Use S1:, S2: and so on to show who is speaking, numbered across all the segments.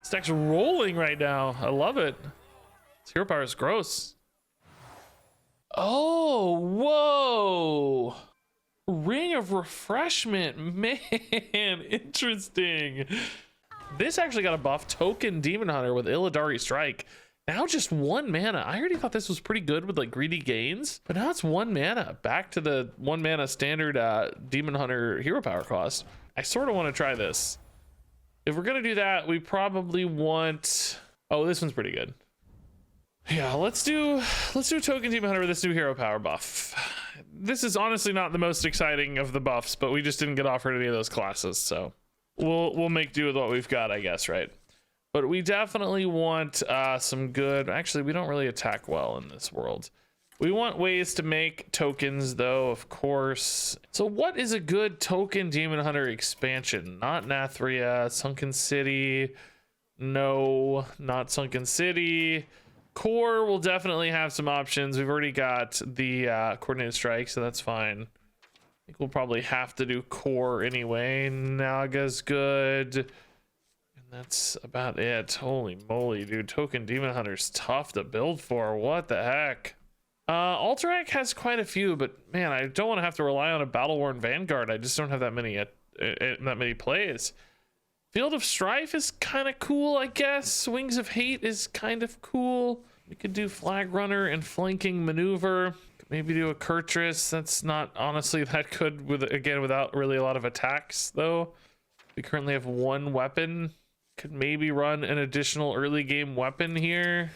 S1: Stack's rolling right now. I love it. This hero power is gross. Oh, whoa. Ring of Refreshment. Man, interesting. This actually got a buff. Token Demon Hunter with Illidari Strike. Now just 1 mana. I already thought this was pretty good with like greedy gains, but now it's 1 mana. Back to the 1 mana standard Demon Hunter hero power cost. I sort of want to try this. If we're gonna do that, we probably want... Oh, this one's pretty good. Yeah, let's do Token Demon Hunter with this new hero power buff. This is honestly not the most exciting of the buffs, but we just didn't get offered any of those classes, so we'll make do with what we've got, I guess, right? But we definitely want some good... Actually, we don't really attack well in this world. We want ways to make tokens, though, of course. So what is a good Token Demon Hunter expansion? Not Nathria, Sunken City. No, not Sunken City. Core will definitely have some options. We've already got the Coordinated Strike, so that's fine. I think we'll probably have to do Core anyway. Naga's good. And that's about it. Holy moly, dude. Token Demon Hunter's tough to build for. What the heck? Alterac has quite a few, but man, I don't want to have to rely on a Battle-Worn Vanguard. I just don't have that many plays. Field of Strife is kind of cool, I guess. Wings of Hate is kind of cool. We could do Flag Runner and Flanking Maneuver. Could maybe do a Kurtrus. That's not honestly that good without really a lot of attacks, though. We currently have 1 weapon. Could maybe run an additional early game weapon here.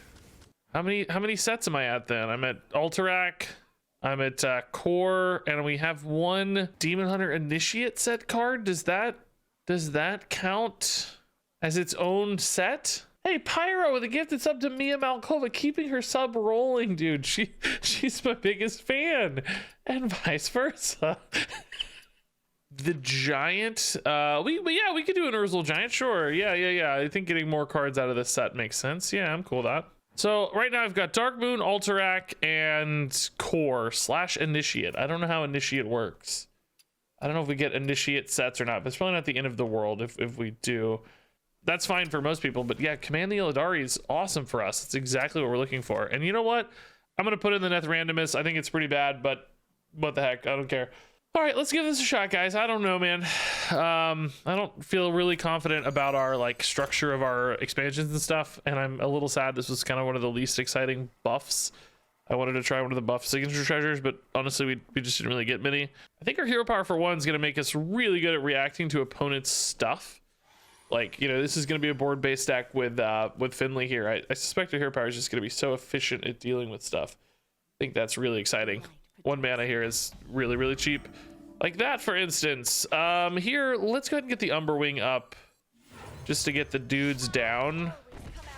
S1: How many sets am I at then? I'm at Alterac, I'm at Core, and we have 1 Demon Hunter Initiate set card. Does that count as its own set? Hey, Pyro with a gifted sub to Mia Malkova, keeping her sub rolling, dude. She's my biggest fan, and vice versa. The Giant, we could do an Urzel Giant, sure. Yeah. I think getting more cards out of this set makes sense. Yeah, I'm cool with that. So right now I've got Dark Moon, Alterac, and Core / Initiate. I don't know how Initiate works. I don't know if we get Initiate sets or not, but it's probably not the end of the world if we do. That's fine for most people, but yeah, Command the Illidari is awesome for us. It's exactly what we're looking for. And you know what? I'm going to put in the Neth Randomness. I think it's pretty bad, but what the heck? I don't care. All right, let's give this a shot, guys. I don't know, man. I don't feel really confident about our like structure of our expansions and stuff, and I'm a little sad. This was kind of one of the least exciting buffs. I wanted to try one of the buff signature treasures, but honestly, we just didn't really get many. I think our hero power for 1 is going to make us really good at reacting to opponents' stuff. Like, you know, this is going to be a board-based deck with Finley here. I suspect our hero power is just going to be so efficient at dealing with stuff. I think that's really exciting. 1 mana here is really, really cheap. Like that, for instance. Here, let's go ahead and get the Umberwing up just to get the dudes down.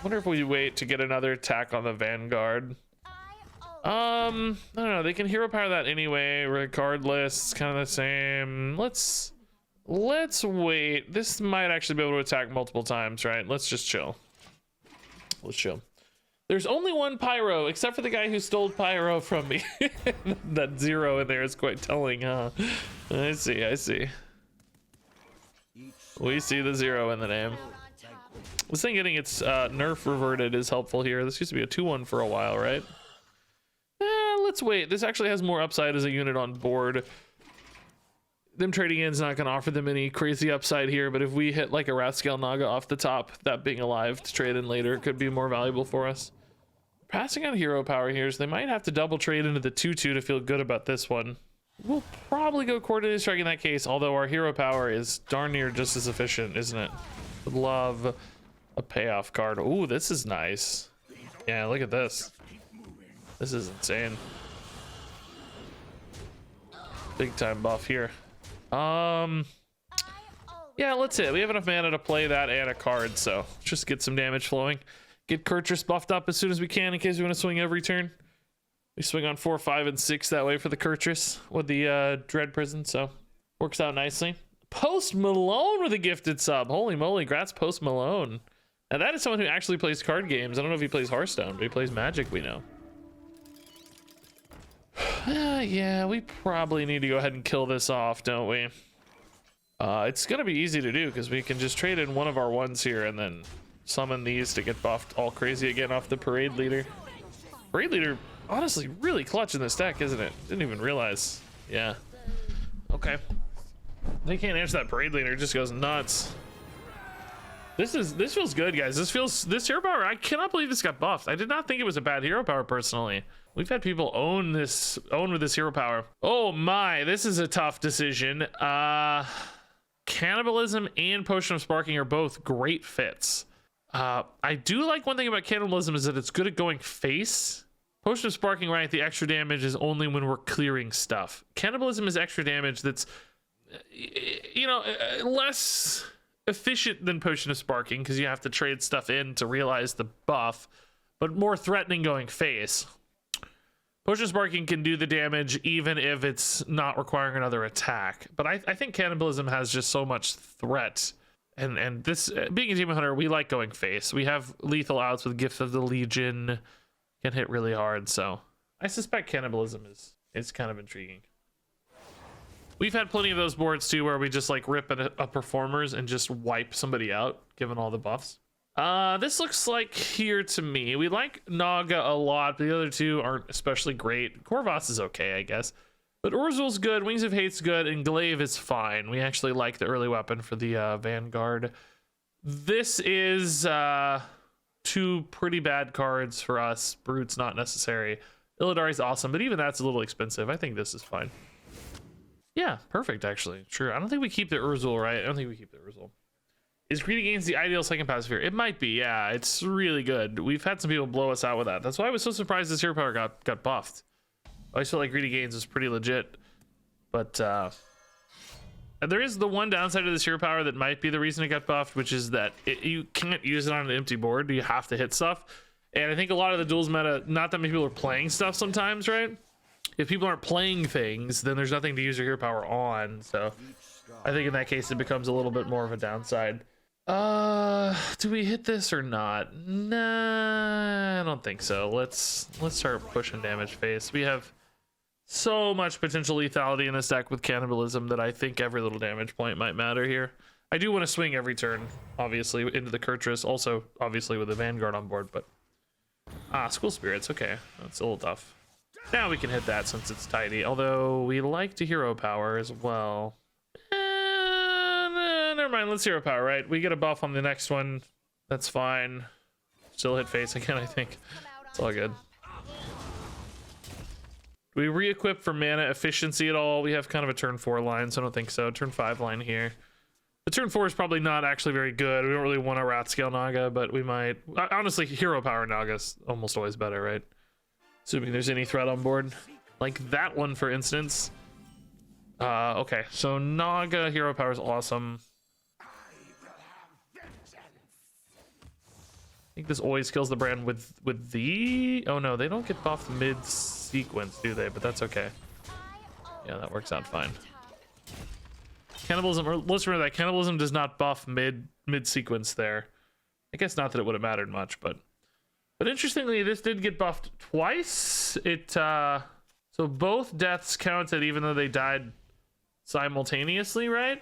S1: Wonder if we wait to get another attack on the Vanguard. I don't know. They can hero power that anyway, regardless. It's kind of the same. Let's wait. This might actually be able to attack multiple times, right? Let's just chill. Let's chill. There's only 1 Pyro, except for the guy who stole Pyro from me. That 0 in there is quite telling, huh? I see. We see the 0 in the name. This thing getting its nerf reverted is helpful here. This used to be a 2-1 for a while, right? Let's wait. This actually has more upside as a unit on board. Them trading in is not going to offer them any crazy upside here, but if we hit like a Wrathscale Naga off the top, that being alive to trade in later could be more valuable for us. Passing on hero power here, so they might have to double trade into the 2/2 to feel good about this one. We'll probably go Coordinated Strike in that case, although our hero power is darn near just as efficient, isn't it? Would love a payoff card. Ooh, this is nice. Yeah, look at this. This is insane. Big time buff here. Yeah, let's hit. We have enough mana to play that and a card, so just get some damage flowing. Get Kurtrus buffed up as soon as we can in case we want to swing every turn. We swing on 4, 5, and 6 that way for the Kurtrus with the Dread Prison, so works out nicely. Post Malone with a gifted sub. Holy moly, grats Post Malone. Now that is someone who actually plays card games. I don't know if he plays Hearthstone, but he plays Magic, we know. Yeah, we probably need to go ahead and kill this off, don't we? It's gonna be easy to do because we can just trade in one of our ones here and then summon these to get buffed all crazy again off the parade leader. Parade leader, honestly, really clutch in this deck, isn't it? Didn't even realize. Yeah. Okay. They can't answer that parade leader. It just goes nuts. This feels good, guys. This hero power. I cannot believe this got buffed. I did not think it was a bad hero power personally. We've had people own with this hero power. Oh my, this is a tough decision. Cannibalism and Potion of Sparking are both great fits. I do like one thing about Cannibalism is that it's good at going face. Potion of Sparking, right? The extra damage is only when we're clearing stuff. Cannibalism is extra damage that's, you know, less efficient than Potion of Sparking because you have to trade stuff in to realize the buff, but more threatening going face. Potion of Sparking can do the damage even if it's not requiring another attack, but I think Cannibalism has just so much threat, and this being a Demon Hunter, we like going face. We have lethal outs with Gift of the Legion, can hit really hard, so I suspect Cannibalism is kind of intriguing. We've had plenty of those boards too where we just like rip a performers and just wipe somebody out given all the buffs. This looks like here to me. We like Naga a lot, but the other two aren't especially great. Corvus is okay, I guess. But Urzul's good, Wings of Hate's good, and Glaive is fine. We actually like the early weapon for the Vanguard. This is two pretty bad cards for us. Brute's not necessary. Illidari's awesome, but even that's a little expensive. I think this is fine. Yeah, perfect, actually. True. I don't think we keep the Urzul, right? I don't think we keep the Urzul. Is Greedy Gains the ideal second passive here? It might be, yeah. It's really good. We've had some people blow us out with that. That's why I was so surprised this hero power got buffed. I always feel like Greedy Gains is pretty legit. But there is the one downside of this hero power that might be the reason it got buffed, which is that you can't use it on an empty board. You have to hit stuff. And I think a lot of the duels meta, not that many people are playing stuff sometimes, right? If people aren't playing things, then there's nothing to use your hero power on. So I think in that case, it becomes a little bit more of a downside. Do we hit this or not? Nah, I don't think so. Let's start pushing damage face. We have so much potential lethality in this deck with Cannibalism that I think every little damage point might matter here. I do want to swing every turn, obviously, into the Kurtrus. Also, obviously, with the Vanguard on board, but... School Spirits, okay. That's a little tough. Now we can hit that since it's tidy, although we like to hero power as well. Never mind, let's hero power, right? We get a buff on the next one. That's fine. Still hit face again, I think. It's all good. Do we re-equip for mana efficiency at all? We have kind of a turn 4 line, so I don't think so. Turn 5 line here. The turn 4 is probably not actually very good. We don't really want a Rat Scale Naga, but we might. Honestly, hero power Naga's almost always better, right? Assuming there's any threat on board. Like that one, for instance. Okay, so Naga hero power is awesome. I think this always kills the brand with the... Oh no, they don't get buffed mid-sequence, do they? But that's okay. Yeah, that works out fine. Cannibalism, or let's remember that Cannibalism does not buff mid-sequence there. I guess not that it would have mattered much, but interestingly, this did get buffed twice. So both deaths counted even though they died simultaneously, right?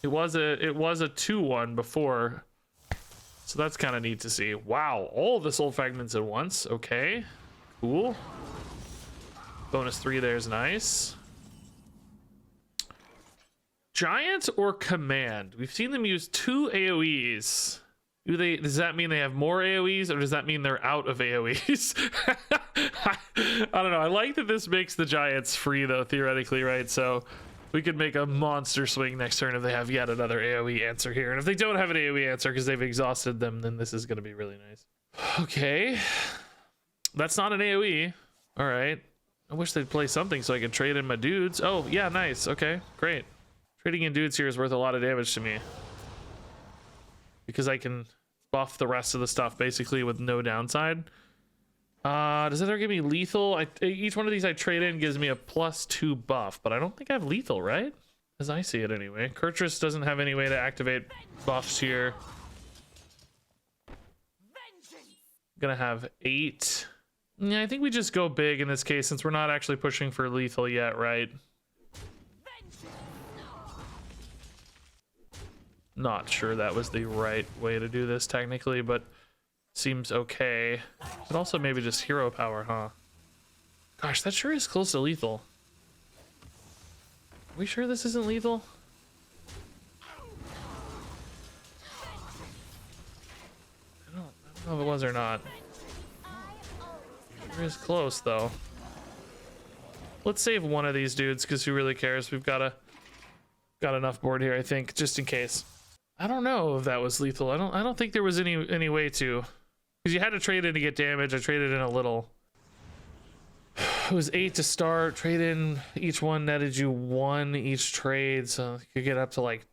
S1: It was a 2-1 before. So that's kind of neat to see. Wow, all the soul fragments at once. Okay, cool. Bonus 3 there is nice. Giant or Command? We've seen them use 2 AoEs. Does that mean they have more AoEs, or does that mean they're out of AoEs? I don't know. I like that this makes the Giants free, though, theoretically, right? So we could make a monster swing next turn if they have yet another AoE answer here. And if they don't have an AoE answer because they've exhausted them, then this is going to be really nice. Okay. That's not an AoE. All right. I wish they'd play something so I could trade in my dudes. Oh, yeah, nice. Okay, great. Trading in dudes here is worth a lot of damage to me, because I can buff the rest of the stuff basically with no downside. Does that ever give me lethal? Each one of these I trade in gives me a +2 buff, but I don't think I have lethal, right? As I see it anyway. Kurtrus doesn't have any way to activate buffs here. I'm gonna have 8. Yeah, I think we just go big in this case since we're not actually pushing for lethal yet, right? Not sure that was the right way to do this technically, but seems okay. But also maybe just hero power, huh? Gosh, that sure is close to lethal. Are we sure this isn't lethal? I don't know if it was or not. It is close though. Let's save one of these dudes because who really cares? We've got enough board here, I think, just in case. I don't know if that was lethal. I don't think there was any way to, because you had to trade in to get damage. I traded in a little. It was 8 to start. Trade in, each one netted you 1 each trade, so you could get up to like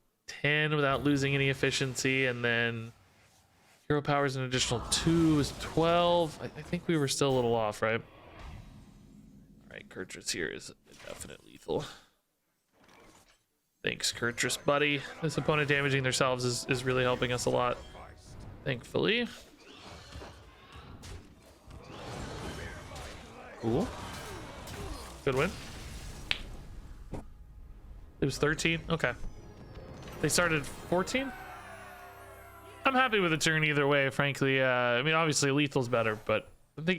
S1: 10 without losing any efficiency, and then hero power is an additional 2 is 12. I think we were still a little off, right? All right, Kurtrus here is a definite lethal. Thanks, Kurtrus, buddy. This opponent damaging themselves is really helping us a lot, thankfully. Cool. Good win. It was 13. Okay. They started 14. I'm happy with the turn either way, frankly. I mean, obviously lethal's better, but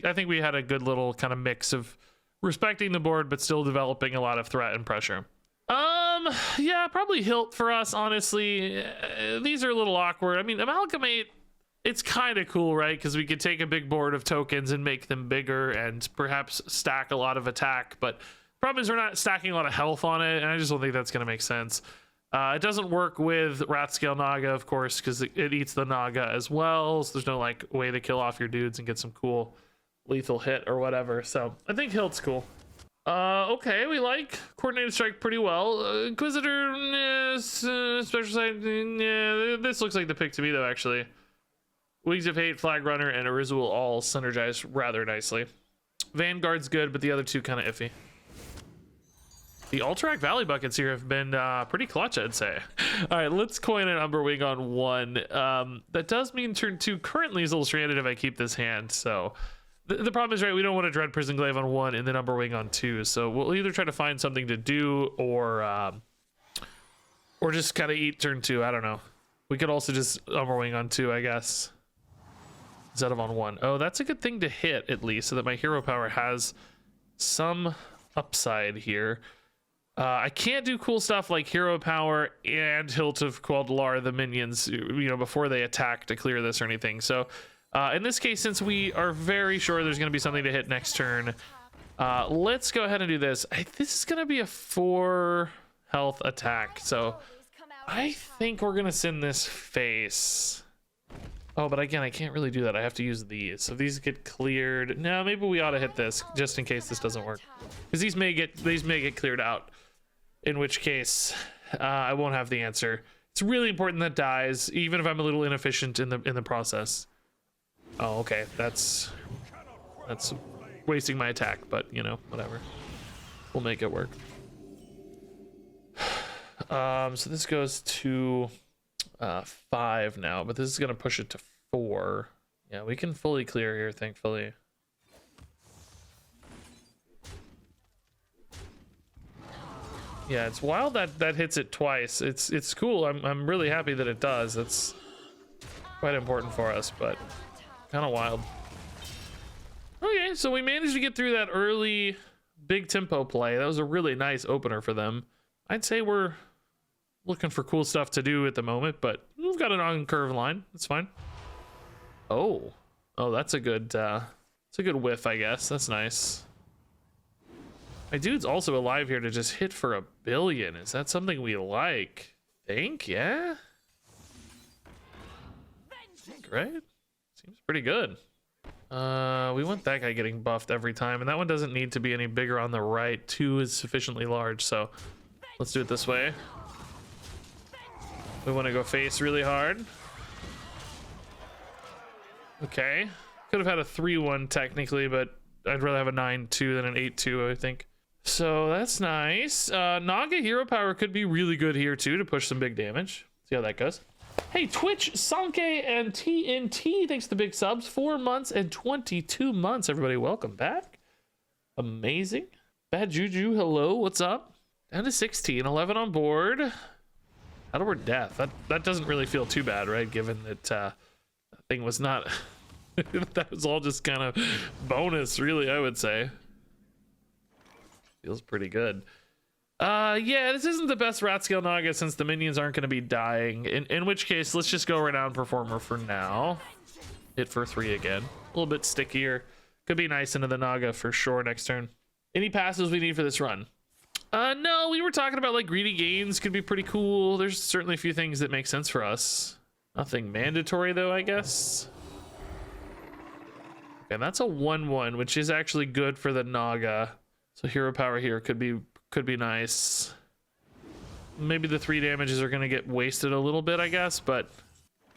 S1: I think we had a good little kind of mix of respecting the board but still developing a lot of threat and pressure. Yeah, probably hilt for us, honestly. These are a little awkward. I mean, amalgamate, it's kind of cool, right? Because we could take a big board of tokens and make them bigger and perhaps stack a lot of attack, but the problem is we're not stacking a lot of health on it, and I just don't think that's going to make sense. It doesn't work with Ratscale Naga, of course, because it eats the Naga as well, so there's no like way to kill off your dudes and get some cool lethal hit or whatever. So I think hilt's cool. Okay, we like coordinated strike pretty well. Inquisitor, special side, this looks like the pick to me though, actually. Wings of Hate, Flag Runner, and Arizual all synergize rather nicely. Vanguard's good, but the other two kind of iffy. The Alterac Valley buckets here have been pretty clutch, I'd say. All right, let's coin an Umberwing on 1. That does mean turn 2 currently is a little stranded if I keep this hand, so... The problem is, right, we don't want to Dread Prison Glaive on 1 and then Umberwing on 2, so we'll either try to find something to do or just kind of eat turn 2. I don't know. We could also just Umberwing on 2, I guess, instead of on 1. Oh, that's a good thing to hit, at least, so that my hero power has some upside here. I can't do cool stuff like hero power and Hilt of Queldalar, the minions, you know, before they attack to clear this or anything, so... in this case, since we are very sure there's going to be something to hit next turn, let's go ahead and do this. This is going to be a 4 health attack, so I think we're going to send this face. Oh, but again, I can't really do that. I have to use these. So these get cleared. No, maybe we ought to hit this just in case this doesn't work, because these may get cleared out, in which case I won't have the answer. It's really important that dies, even if I'm a little inefficient in the process. Oh, okay, that's wasting my attack, but you know, whatever. We'll make it work. So this goes to 5 now, but this is gonna push it to 4. Yeah, we can fully clear here, thankfully. Yeah, it's wild that hits it twice. It's cool. I'm really happy that it does. That's quite important for us, but kind of wild. Okay, so we managed to get through that early big tempo play. That was a really nice opener for them. I'd say we're looking for cool stuff to do at the moment, but we've got an on-curve line. That's fine. Oh, that's a good whiff, I guess. That's nice. My dude's also alive here to just hit for 1 billion. Is that something we like? Yeah? Right? Seems pretty good. We want that guy getting buffed every time, and that one doesn't need to be any bigger on the right. 2 is sufficiently large, so let's do it this way. We want to go face really hard. Okay. Could have had a 3-1 technically, but I'd rather have a 9-2 than an 8-2, I think. So that's nice. Naga hero power could be really good here too to push some big damage. See how that goes. Hey, Twitch, Sanke, and TNT, thanks to the big subs. 4 months and 22 months, everybody. Welcome back. Amazing. Bad Juju, hello, what's up? Down to 16, 11 on board. Shadowward Death. That doesn't really feel too bad, right? Given that that thing was not. That was all just kind of bonus, really. I would say. Feels pretty good. Yeah, this isn't the best rat scale Naga since the minions aren't going to be dying. In which case, let's just go Renowned Performer for now. Hit for 3 again. A little bit stickier. Could be nice into the Naga for sure next turn. Any passes we need for this run? No, we were talking about like greedy gains could be pretty cool. There's certainly a few things that make sense for us. Nothing mandatory though, I guess. Okay, that's a 1/1, which is actually good for the Naga. So hero power here could be nice. Maybe the 3 damages are gonna get wasted a little bit, I guess, but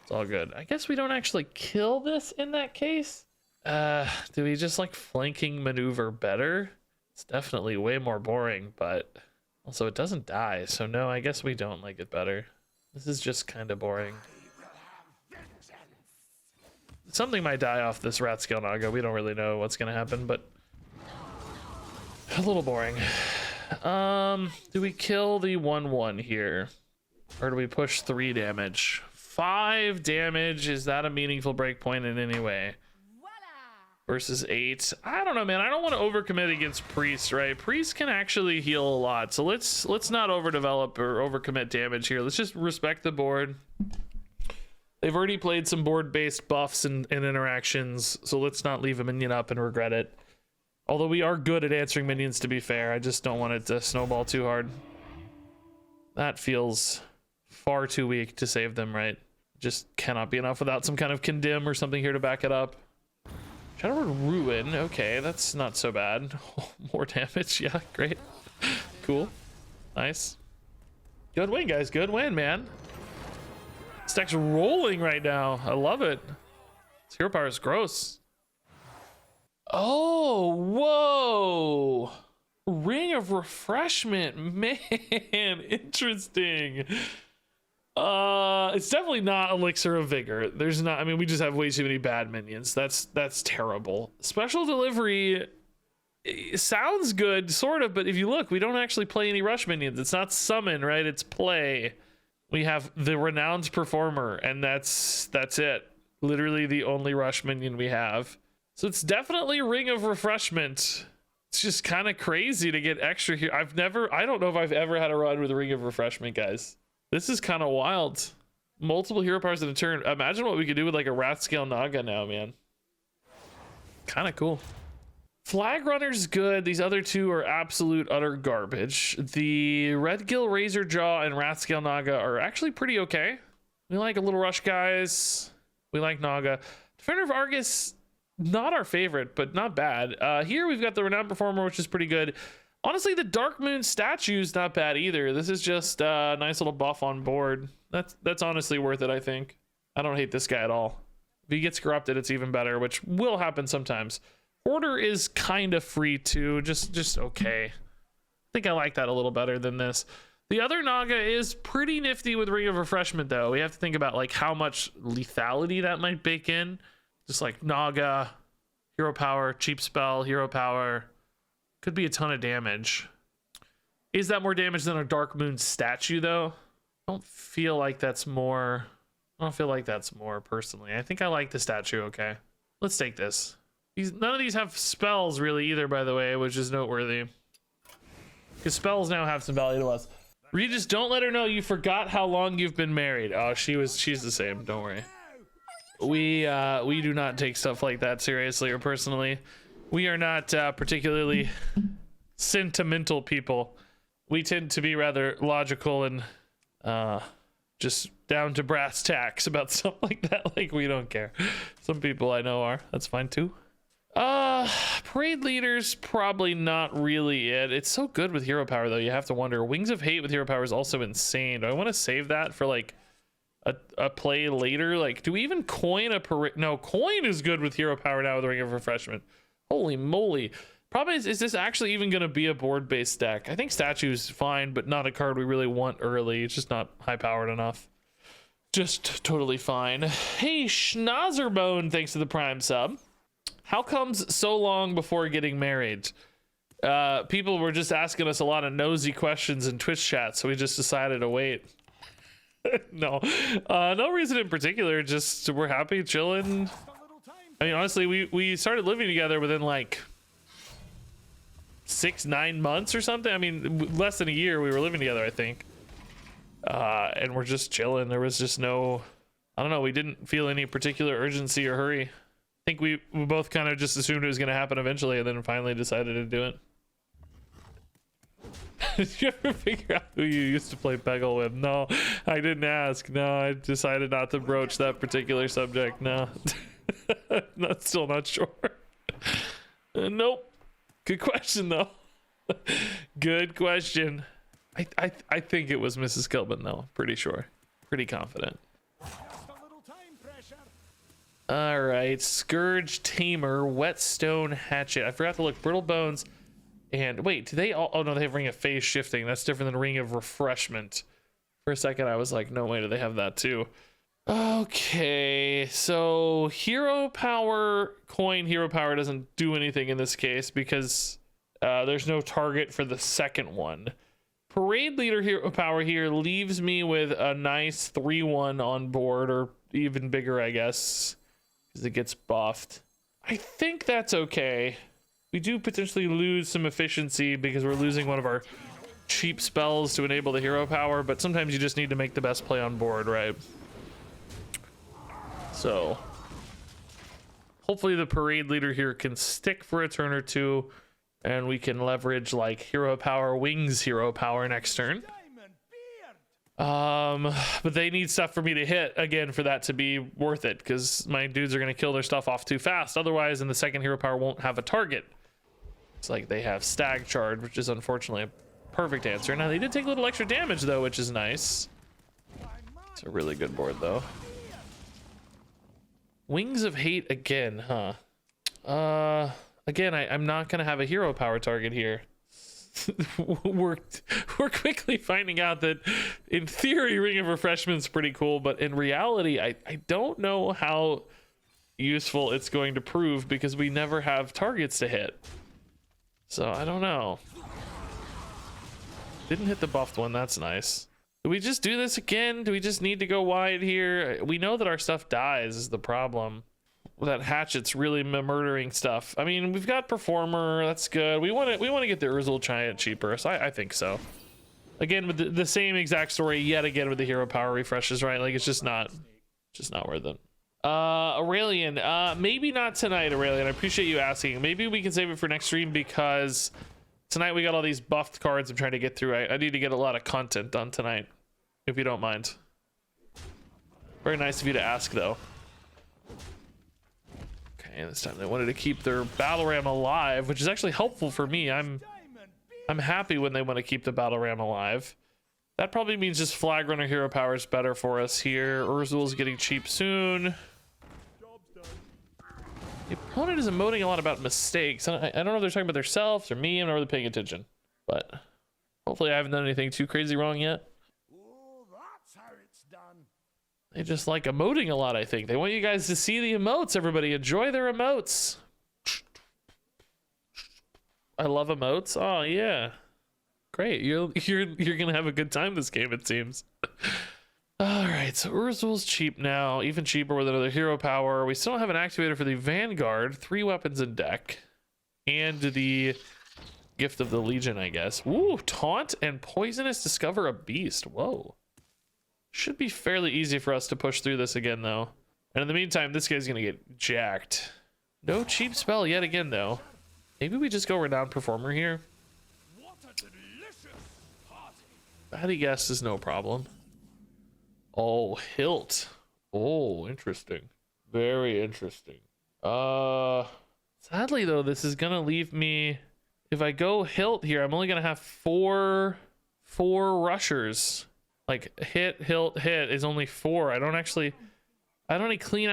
S1: it's all good. I guess we don't actually kill this in that case. Do we just like flanking maneuver better? It's definitely way more boring, but also it doesn't die, so no, I guess we don't like it better. This is just kind of boring. Something might die off this rat scale Naga. We don't really know what's gonna happen, but a little boring. Do we kill the 1/1 here? Or do we push 3 damage? 5 damage, is that a meaningful breakpoint in any way? Versus 8. I don't know, man. I don't want to overcommit against Priest, right? Priest can actually heal a lot. So let's not overdevelop or overcommit damage here. Let's just respect the board. They've already played some board-based buffs and interactions, so let's not leave a minion up and regret it. Although we are good at answering minions, to be fair. I just don't want it to snowball too hard. That feels far too weak to save them, right? Just cannot be enough without some kind of condemn or something here to back it up. Shadowward Ruin, okay, that's not so bad. More damage, yeah, great. Cool, nice. Good win, guys, good win, man. Stack's rolling right now, I love it. This hero power is gross. Oh, whoa. Ring of Refreshment, man, interesting. It's definitely not Elixir of Vigor. There's not, I mean, we just have way too many bad minions. That's terrible. Special Delivery sounds good, sort of, but if you look, we don't actually play any rush minions. It's not summon, right? It's play. We have the Renowned Performer, and that's it. Literally the only rush minion we have. So it's definitely Ring of Refreshment. It's just kind of crazy to get extra here. I don't know if I've ever had a run with a Ring of Refreshment, guys. This is kind of wild. Multiple hero powers in a turn. Imagine what we could do with like a Rat Scale Naga now, man. Kind of cool. Flag Runner's good. These other two are absolute utter garbage. The Red Gill Razor Jaw and Rat Scale Naga are actually pretty okay. We like a little rush, guys. We like Naga. Defender of Argus, not our favorite, but not bad. Here we've got the Renowned Performer, which is pretty good. Honestly, the Dark Moon statue's not bad either. This is just a nice little buff on board. That's honestly worth it, I think. I don't hate this guy at all. If he gets corrupted, it's even better, which will happen sometimes. Order is kind of free too, just okay. I think I like that a little better than this. The other Naga is pretty nifty with Ring of Refreshment though. We have to think about like how much lethality that might bake in. Just like Naga, hero power, cheap spell, hero power. Could be a ton of damage. Is that more damage than a Dark Moon statue though? I don't feel like that's more. I don't feel like that's more personally. I think I like the statue, okay. Let's take this. None of these have spells really either, by the way, which is noteworthy. Because spells now have some value to us. Regis, don't let her know you forgot how long you've been married. Oh, she's the same, don't worry. We do not take stuff like that seriously or personally. We are not particularly sentimental people. We tend to be rather logical and just down to brass tacks about stuff like that. Like, we don't care. Some people I know are. That's fine too. Parade leaders, probably not really it. It's so good with hero power though, you have to wonder. Wings of Hate with hero power is also insane. Do I want to save that for like a play later? Like, do we even coin a parade? No, coin is good with hero power now with Ring of Refreshment. Holy moly. Problem is this actually even going to be a board-based deck? I think statue's fine, but not a card we really want early. It's just not high-powered enough. Just totally fine. Hey, Schnozerbone, thanks to the Prime sub. How comes so long before getting married? People were just asking us a lot of nosy questions in Twitch chat, so we just decided to wait. No, no reason in particular. Just we're happy, chilling. I mean, honestly, we started living together within like 6-9 months or something. I mean, less than a year we were living together, I think. And we're just chilling. There was just no, I don't know. We didn't feel any particular urgency or hurry. I think we both kind of just assumed it was going to happen eventually, and then finally decided to do it. Did you ever figure out who you used to play Peggle with? No, I didn't ask. No, I decided not to broach that particular subject. No, still not sure. Nope. Good question though. Good question. I think it was Mrs. Kilbin though. Pretty sure. Pretty confident. All right, Scourge Tamer, Whetstone Hatchet. I forgot to look. Brittle Bones. And wait, do they all? Oh no, they have Ring of Phase Shifting. That's different than Ring of Refreshment. For a second, I was like, no way, do they have that too? Okay, so Hero Power coin. Hero Power doesn't do anything in this case because there's no target for the second one. Parade Leader Hero Power here leaves me with a nice 3-1 on board, or even bigger, I guess, because it gets buffed. I think that's okay. We do potentially lose some efficiency because we're losing one of our cheap spells to enable the hero power, but sometimes you just need to make the best play on board, right? So hopefully the Parade Leader here can stick for a turn or two, and we can leverage like hero power, Wings hero power next turn. But they need stuff for me to hit again for that to be worth it, because my dudes are going to kill their stuff off too fast otherwise, and the second hero power won't have a target. It's like they have Stag Charge, which is unfortunately a perfect answer. Now they did take a little extra damage though, which is nice. It's a really good board though. Wings of Hate again, huh? Again, I'm not gonna have a hero power target here. we're quickly finding out that in theory Ring of Refreshment's pretty cool, but in reality I don't know how useful it's going to prove because we never have targets to hit. So I don't know. Didn't hit the buffed one, that's nice. Do we just do this again? Do we just need to go wide here? We know that our stuff dies is the problem. That hatchet's really murdering stuff. I mean, we've got Performer, that's good. We want to get the Urzul Giant cheaper, so I think so. Again, with the same exact story yet again with the hero power refreshes, right? Like it's just not worth it. Aurelian, maybe not tonight, Aurelian. I appreciate you asking. Maybe we can save it for next stream because tonight we got all these buffed cards I'm trying to get through. I need to get a lot of content done tonight, if you don't mind. Very nice of you to ask, though. Okay, this time they wanted to keep their battle ram alive, which is actually helpful for me. I'm happy when they want to keep the battle ram alive. That probably means just Flag Runner hero power is better for us here. Urzul's getting cheap soon. The opponent is emoting a lot about mistakes. I don't know if they're talking about themselves or me. I'm not really paying attention, but hopefully I haven't done anything too crazy wrong yet.
S2: Oh, that's how it's done.
S1: They just like emoting a lot, I think. They want you guys to see the emotes, everybody. Enjoy their emotes. I love emotes. Oh, yeah. Great. You're going to have a good time this game, it seems. All right, so Urzul's cheap now, even cheaper with another hero power. We still don't have an activator for the Vanguard. 3 weapons in deck. And the Gift of the Legion, I guess. Ooh, Taunt and Poisonous Discover a Beast. Whoa. Should be fairly easy for us to push through this again, though. And in the meantime, this guy's going to get jacked. No cheap spell yet again, though. Maybe we just go Renowned Performer here.
S2: What a delicious party.
S1: Batty guess is no problem. Oh, Hilt. Oh, interesting. Very interesting. Sadly though, this is gonna leave me, if I go Hilt here, I'm only gonna have four rushers. Like hit, Hilt, hit is only 4. I don't clean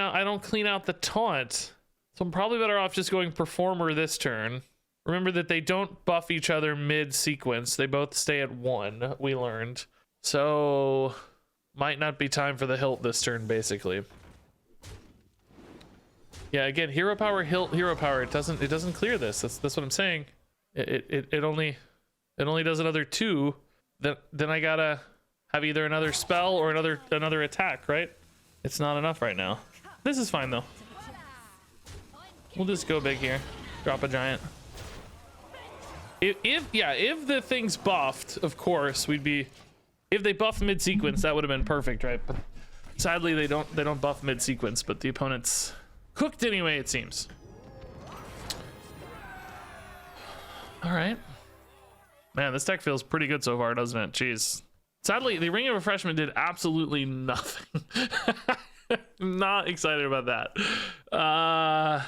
S1: out the taunt. So I'm probably better off just going Performer this turn. Remember that they don't buff each other mid-sequence. They both stay at 1, we learned. So might not be time for the Hilt this turn, basically. Yeah, again, hero power, Hilt, hero power. It doesn't clear this. That's what I'm saying. It only does another 2. Then I gotta have either another spell or another attack, right? It's not enough right now. This is fine though. We'll just go big here. Drop a giant. If the thing's buffed, of course, we'd be... If they buff mid-sequence, that would have been perfect, right? But sadly, they don't buff mid-sequence, but the opponent's cooked anyway, it seems. All right. Man, this deck feels pretty good so far, doesn't it? Jeez. Sadly, the Ring of Refreshment did absolutely nothing. Not excited about that.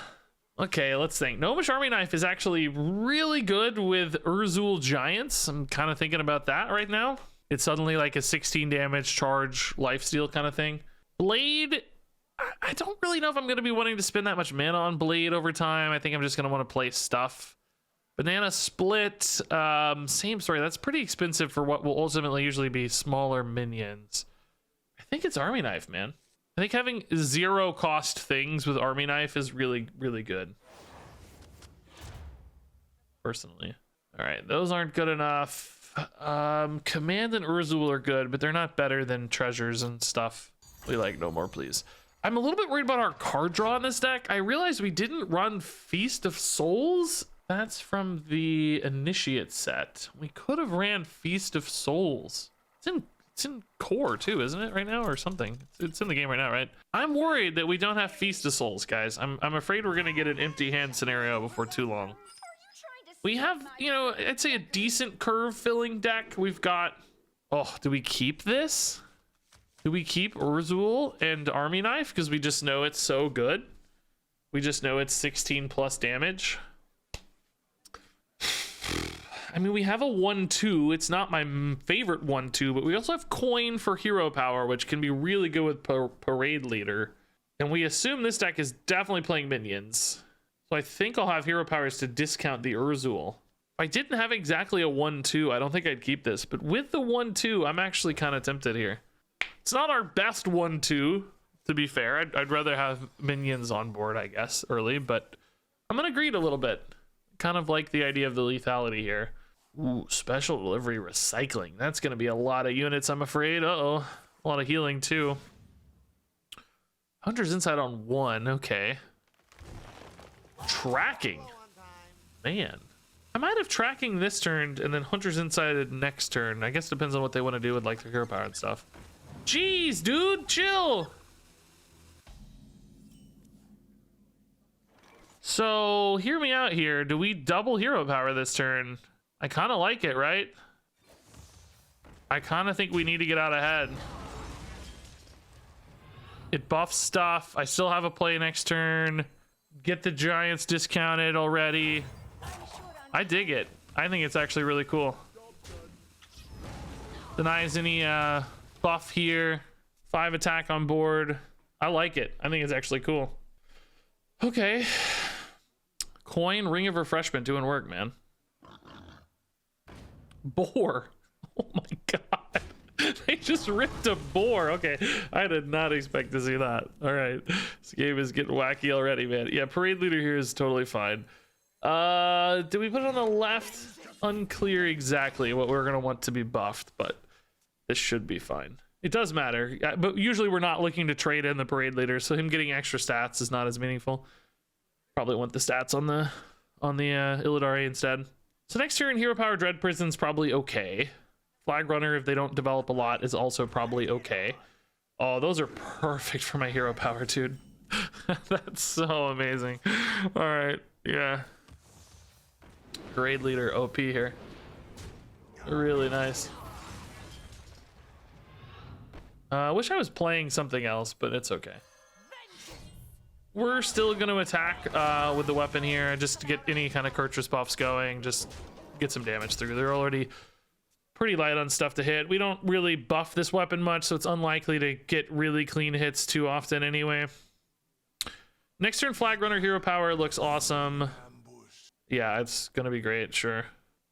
S1: Okay, let's think. Gnomish Army Knife is actually really good with Urzul Giants. I'm kind of thinking about that right now. It's suddenly like a 16 damage charge lifesteal kind of thing. Blade, I don't really know if I'm going to be wanting to spend that much mana on Blade over time. I think I'm just going to want to play stuff. Banana Split, same story. That's pretty expensive for what will ultimately usually be smaller minions. I think it's Army Knife, man. I think having 0 cost things with Army Knife is really, really good. Personally. All right, those aren't good enough. Command and Urzul are good, but they're not better than treasures and stuff. We like no more, please. I'm a little bit worried about our card draw in this deck. I realized we didn't run Feast of Souls. That's from the Initiate set. We could have ran Feast of Souls. It's in core too, isn't it, right now, or something? It's in the game right now, right? I'm worried that we don't have Feast of Souls, guys. I'm afraid we're gonna get an empty hand scenario before too long. We have, you know, I'd say a decent curve filling deck. We've got, oh, do we keep this? Do we keep Urzul and Army Knife? Because we just know it's so good. We just know it's 16 plus damage. I mean, we have a 1-2. It's not my favorite 1-2, but we also have Coin for hero power, which can be really good with Parade Leader. And we assume this deck is definitely playing minions. So I think I'll have hero powers to discount the Urzul. If I didn't have exactly a 1-2, I don't think I'd keep this. But with the 1-2, I'm actually kind of tempted here. It's not our best 1-2, to be fair. I'd rather have minions on board, I guess, early. But I'm going to greed a little bit. Kind of like the idea of the lethality here. Ooh, special delivery recycling. That's going to be a lot of units, I'm afraid. Uh-oh. A lot of healing, too. Hunter's Insight on 1. Okay. Tracking. Man. I might have tracking this turn and then Hunter's Insight next turn. I guess it depends on what they want to do with like their hero power and stuff. Jeez, dude, chill. So, hear me out here. Do we double hero power this turn? I kind of like it, right? I kind of think we need to get out ahead. It buffs stuff. I still have a play next turn. Get the Giants discounted already. I dig it. I think it's actually really cool. Denies any buff here. 5 attack on board. I like it. I think it's actually cool. Okay. Coin, Ring of Refreshment doing work, man. Boar. Oh my god. They just ripped a boar. Okay. I did not expect to see that. All right. This game is getting wacky already, man. Yeah, Parade Leader here is totally fine. Do we put it on the left? Unclear exactly what we're going to want to be buffed, but this should be fine. It does matter, but usually we're not looking to trade in the Parade Leader, so him getting extra stats is not as meaningful. Probably want the stats on the Illidari instead. So next turn, Hero Power Dread Prison's probably okay. Flag Runner, if they don't develop a lot, is also probably okay. Oh, those are perfect for my Hero Power, dude. That's so amazing. All right, yeah. Parade Leader OP here. Really nice. I wish I was playing something else, but it's okay. We're still going to attack with the weapon here, just to get any kind of Kurtrus buffs going, just get some damage through. They're already pretty light on stuff to hit. We don't really buff this weapon much, so it's unlikely to get really clean hits too often anyway. Next turn, Flag Runner Hero Power looks awesome. Yeah, it's going to be great, sure.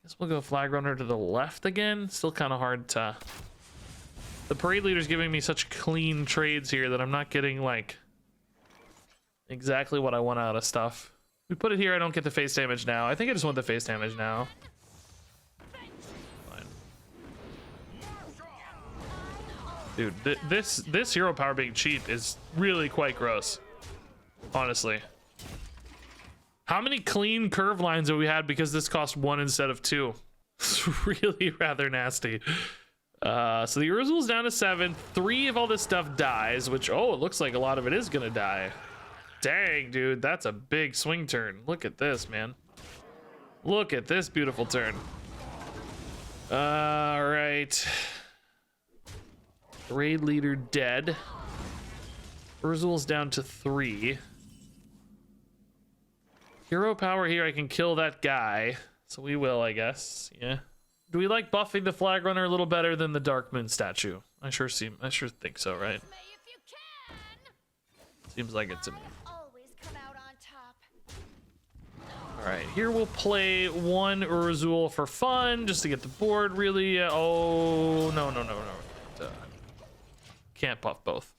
S1: Guess we'll go Flag Runner to the left again. Still kind of hard to... The Parade Leader's giving me such clean trades here that I'm not getting, like, exactly what I want out of stuff. We put it here, I don't get the face damage now. I think I just want the face damage now. Fine. Dude, this hero power being cheap is really quite gross, honestly. How many clean curve lines have we had because this cost 1 instead of 2? It's really rather nasty. So the Urzul's down to 7. 3 of all this stuff dies, which, oh, it looks like a lot of it is gonna die. Dang, dude, that's a big swing turn. Look at this, man. Look at this beautiful turn. All right. Raid leader dead. Urzul's down to 3. Hero power here, I can kill that guy. So we will, I guess. Yeah. Do we like buffing the flag runner a little better than the Dark Moon statue? I sure think so, right? Seems like it to me. All right, here we'll play 1 Urzul for fun, just to get the board really. Oh, no. Can't buff both.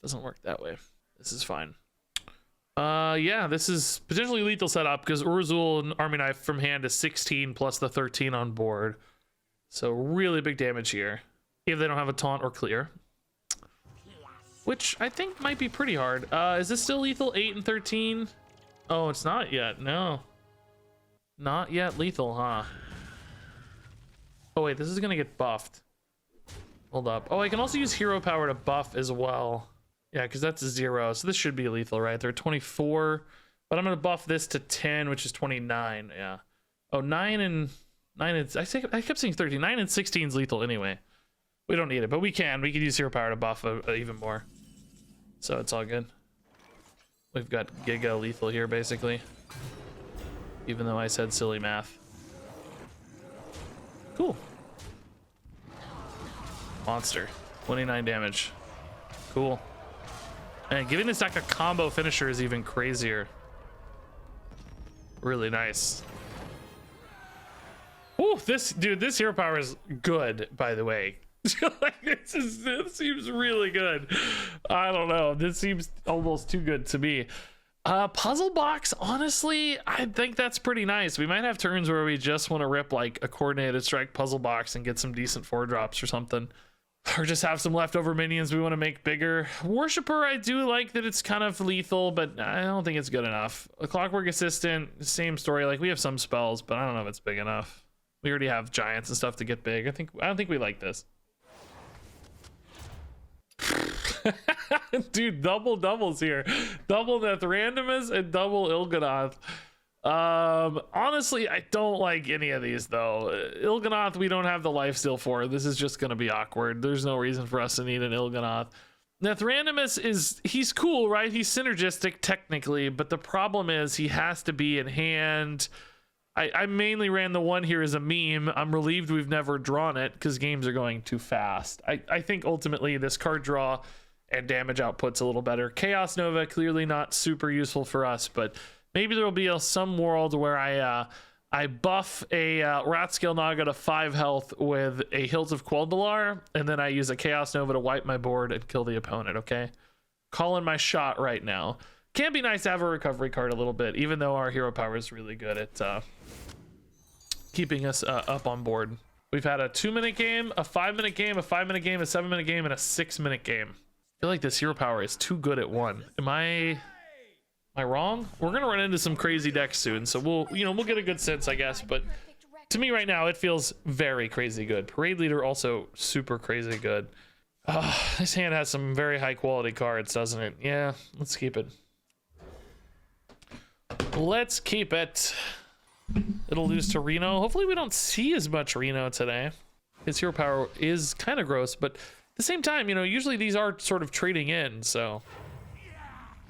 S1: Doesn't work that way. This is fine. Yeah, this is potentially lethal setup because Urzul and Army Knife from hand is 16 plus the 13 on board. So really big damage here. If they don't have a taunt or clear. Which I think might be pretty hard. Is this still lethal? 8 and 13? Oh, it's not yet. No. Not yet lethal, huh? Oh, wait, this is going to get buffed. Hold up. Oh, I can also use hero power to buff as well. Yeah, because that's a 0. So this should be lethal, right? They're 24. But I'm going to buff this to 10, which is 29. Yeah. Oh, 9 and... I kept saying 13. 9 and 16 is lethal anyway. We don't need it, but we can. We can use hero power to buff even more. So it's all good. We've got Giga lethal here, basically. Even though I said silly math. Cool. Monster. 29 damage. Cool. And giving this deck a combo finisher is even crazier. Really nice. Ooh, this hero power is good, by the way. Like, this seems really good. I don't know. This seems almost too good to me. Puzzle box, honestly, I think that's pretty nice. We might have turns where we just want to rip like a coordinated strike puzzle box and get some decent 4-drops or something. Or just have some leftover minions we want to make bigger. Worshipper, I do like that it's kind of lethal, but I don't think it's good enough. A Clockwork Assistant, same story. Like, we have some spells, but I don't know if it's big enough. We already have giants and stuff to get big. I don't think we like this. Dude, doubles here. Double Nethrandomus and double Il'gynoth. Honestly, I don't like any of these though. Il'gynoth, we don't have the lifesteal for. This is just gonna be awkward. There's no reason for us to need an Il'gynoth. Nethrandomus he's cool, right? He's synergistic technically, but the problem is he has to be in hand. I mainly ran the one here as a meme. I'm relieved we've never drawn it because games are going too fast. I think ultimately this card draw and damage output's a little better. Chaos Nova, clearly not super useful for us, but maybe there will be some world where I buff a Ratscale Naga to 5 health with a Hilt of Quel'Dalar, and then I use a Chaos Nova to wipe my board and kill the opponent, okay? Calling my shot right now. Can be nice to have a recovery card a little bit, even though our hero power is really good at keeping us up on board. We've had a 2-minute game, a 5-minute game, a 5-minute game, a 7-minute game, and a 6-minute game. I feel like this hero power is too good at one. Am I wrong? We're gonna run into some crazy decks soon, so we'll get a good sense, I guess. But to me right now, it feels very crazy good. Parade Leader also super crazy good. This hand has some very high quality cards, doesn't it? Yeah, let's keep it. Let's keep it. It'll lose to Reno. Hopefully we don't see as much Reno today. His hero power is kind of gross, but at the same time, usually these are sort of trading in, so.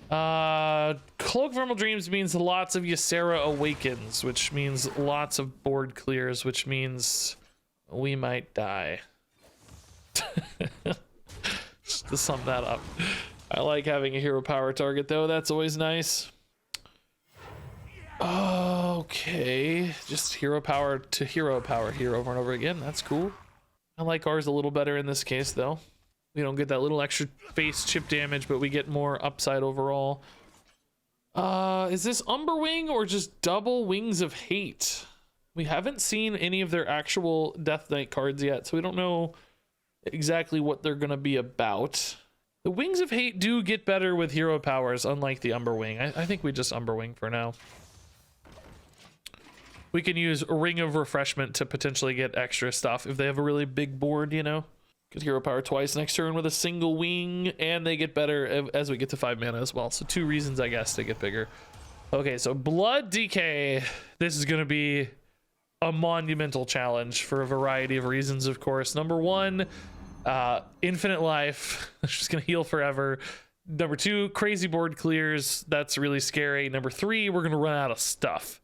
S1: Cloak of Emerald Dreams means lots of Ysera Awakens, which means lots of board clears, which means we might die. Just to sum that up. I like having a hero power target though, that's always nice. Okay, just hero power to hero power here over and over again. That's cool. I like ours a little better in this case though. We don't get that little extra face chip damage, but we get more upside overall. Is this Umberwing or just double Wings of Hate? We haven't seen any of their actual Death Knight cards yet, so we don't know exactly what they're gonna be about. The Wings of Hate do get better with hero powers, unlike the Umber Wing. I think we just Umber Wing for now. We can use Ring of Refreshment to potentially get extra stuff if they have a really big board, you know? Get hero power twice next turn with a single wing, and they get better as we get to 5 mana as well. So 2 reasons, I guess, to get bigger. Okay, so Blood Decay. This is going to be a monumental challenge for a variety of reasons, of course. Number 1, infinite life. She's going to heal forever. Number 2, crazy board clears. That's really scary. Number 3, we're going to run out of stuff.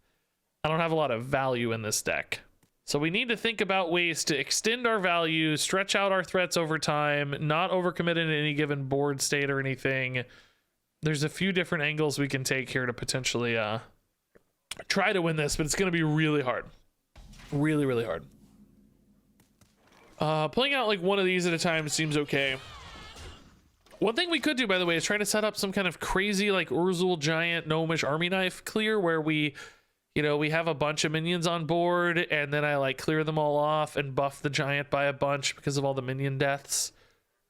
S1: I don't have a lot of value in this deck. So we need to think about ways to extend our value, stretch out our threats over time, not overcommit in any given board state or anything. There's a few different angles we can take here to potentially try to win this, but it's going to be really hard. Really, really hard. Playing out like one of these at a time seems okay. One thing we could do, by the way, is try to set up some kind of crazy like Urzul Giant Gnomish Army Knife clear where we... You know, we have a bunch of minions on board, and then I like clear them all off and buff the giant by a bunch because of all the minion deaths,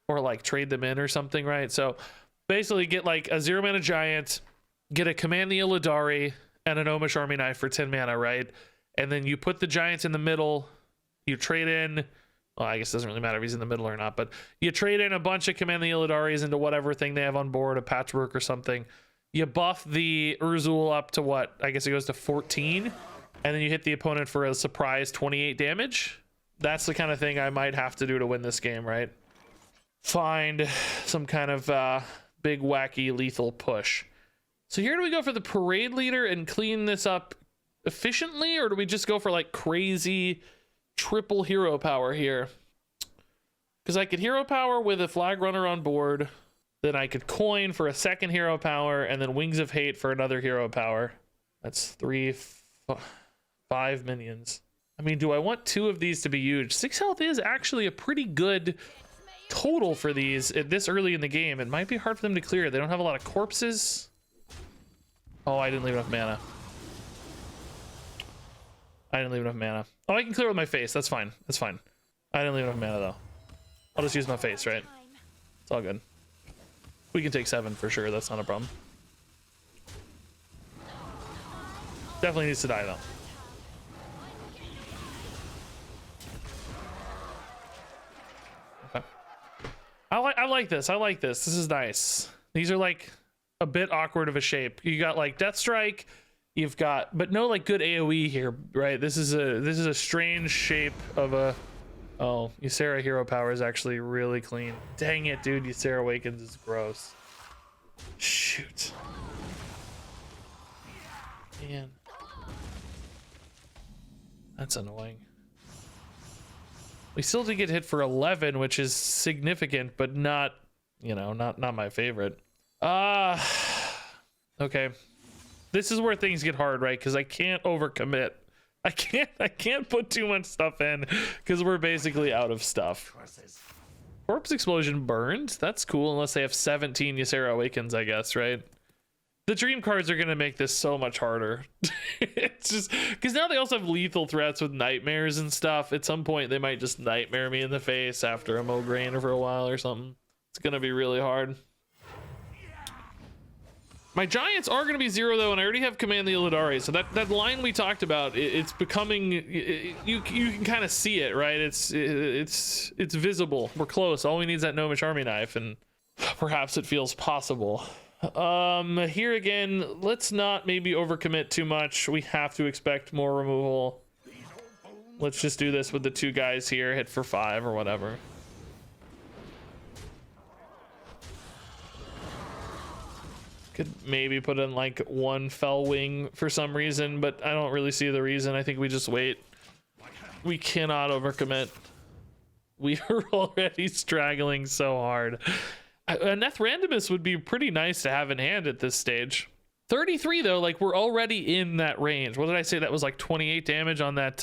S1: or like trade them in or something, right? So basically get like a 0 mana giant, get a Command the Illidari, and a Gnomish Army Knife for 10 mana, right? And then you put the giants in the middle, you trade in, well, I guess it doesn't really matter if he's in the middle or not, but you trade in a bunch of Command the Illidaris into whatever thing they have on board, a patchwork or something. You buff the Urzul up to what? I guess it goes to 14. And then you hit the opponent for a surprise 28 damage. That's the kind of thing I might have to do to win this game, right? Find some kind of big, wacky, lethal push. So here do we go for the Parade Leader and clean this up efficiently? Or do we just go for like crazy triple hero power here? Because I could hero power with a Flag Runner on board. Then I could coin for a second hero power, and then Wings of Hate for another hero power. That's 3, 5 minions. I mean, do I want 2 of these to be huge? 6 health is actually a pretty good total for these at this early in the game. It might be hard for them to clear. They don't have a lot of corpses. Oh, I didn't leave enough mana. Oh, I can clear with my face. That's fine. That's fine. I didn't leave enough mana, though. I'll just use my face, right? It's all good. We can take 7 for sure. That's not a problem. Definitely needs to die though. Okay. I like this. I like this. This is nice. These are like a bit awkward of a shape. You got like Death Strike. You've got, but no like good AoE here, right? This is a strange shape of a. Oh, Ysera hero power is actually really clean. Dang it, dude. Ysera Awakens is gross. Shoot. Man. That's annoying. We still did get hit for 11, which is significant, but not, you know, not my favorite. Okay. This is where things get hard, right? Because I can't overcommit. I can't put too much stuff in because we're basically out of stuff. Corpse Explosion burned. That's cool, unless they have 17 Ysera Awakens, I guess, right? The dream cards are gonna make this so much harder. It's just because now they also have lethal threats with nightmares and stuff. At some point, they might just nightmare me in the face after a Mograine for a while or something. It's gonna be really hard. My giants are going to be 0 though, and I already have Command the Illidari. So that line we talked about, it's becoming. You can kind of see it, right? It's visible. We're close. All we need is that Gnomish Army Knife, and perhaps it feels possible. Here again, let's not maybe overcommit too much. We have to expect more removal. Let's just do this with the 2 guys here. Hit for 5 or whatever. Could maybe put in like 1 Fell Wing for some reason, but I don't really see the reason. I think we just wait. We cannot overcommit. We are already straggling so hard. A Neth Randomus would be pretty nice to have in hand at this stage. 33 though, like we're already in that range. What did I say? That was like 28 damage on that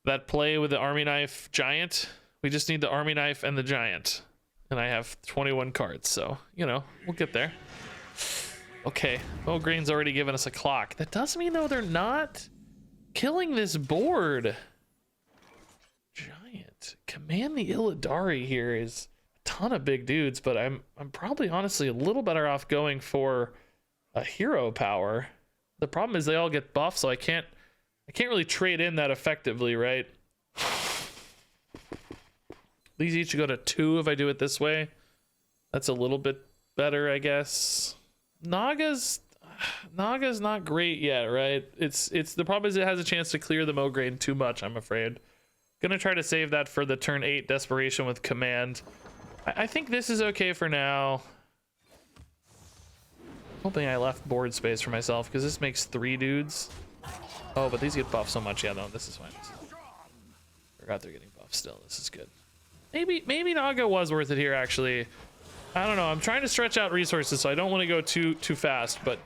S1: that play with the Army Knife Giant. We just need the Army Knife and the Giant. And I have 21 cards, so, you know, we'll get there. Okay, Mograine's already given us a clock. That does mean though they're not killing this board. Giant. Command the Illidari here is a ton of big dudes, but I'm probably honestly a little better off going for a hero power. The problem is they all get buffed, so I can't really trade in that effectively, right? These each go to 2 if I do it this way. That's a little bit better, I guess. Naga's not great yet, right? It's the problem is it has a chance to clear the Mograine too much, I'm afraid. Gonna try to save that for the turn 8 desperation with command. I think this is okay for now. Hoping I left board space for myself because this makes 3 dudes. Oh, but these get buffed so much. Yeah, no, this is fine. Forgot they're getting buffed still. This is good. Maybe Naga was worth it here, actually. I don't know. I'm trying to stretch out resources, so I don't want to go too fast, but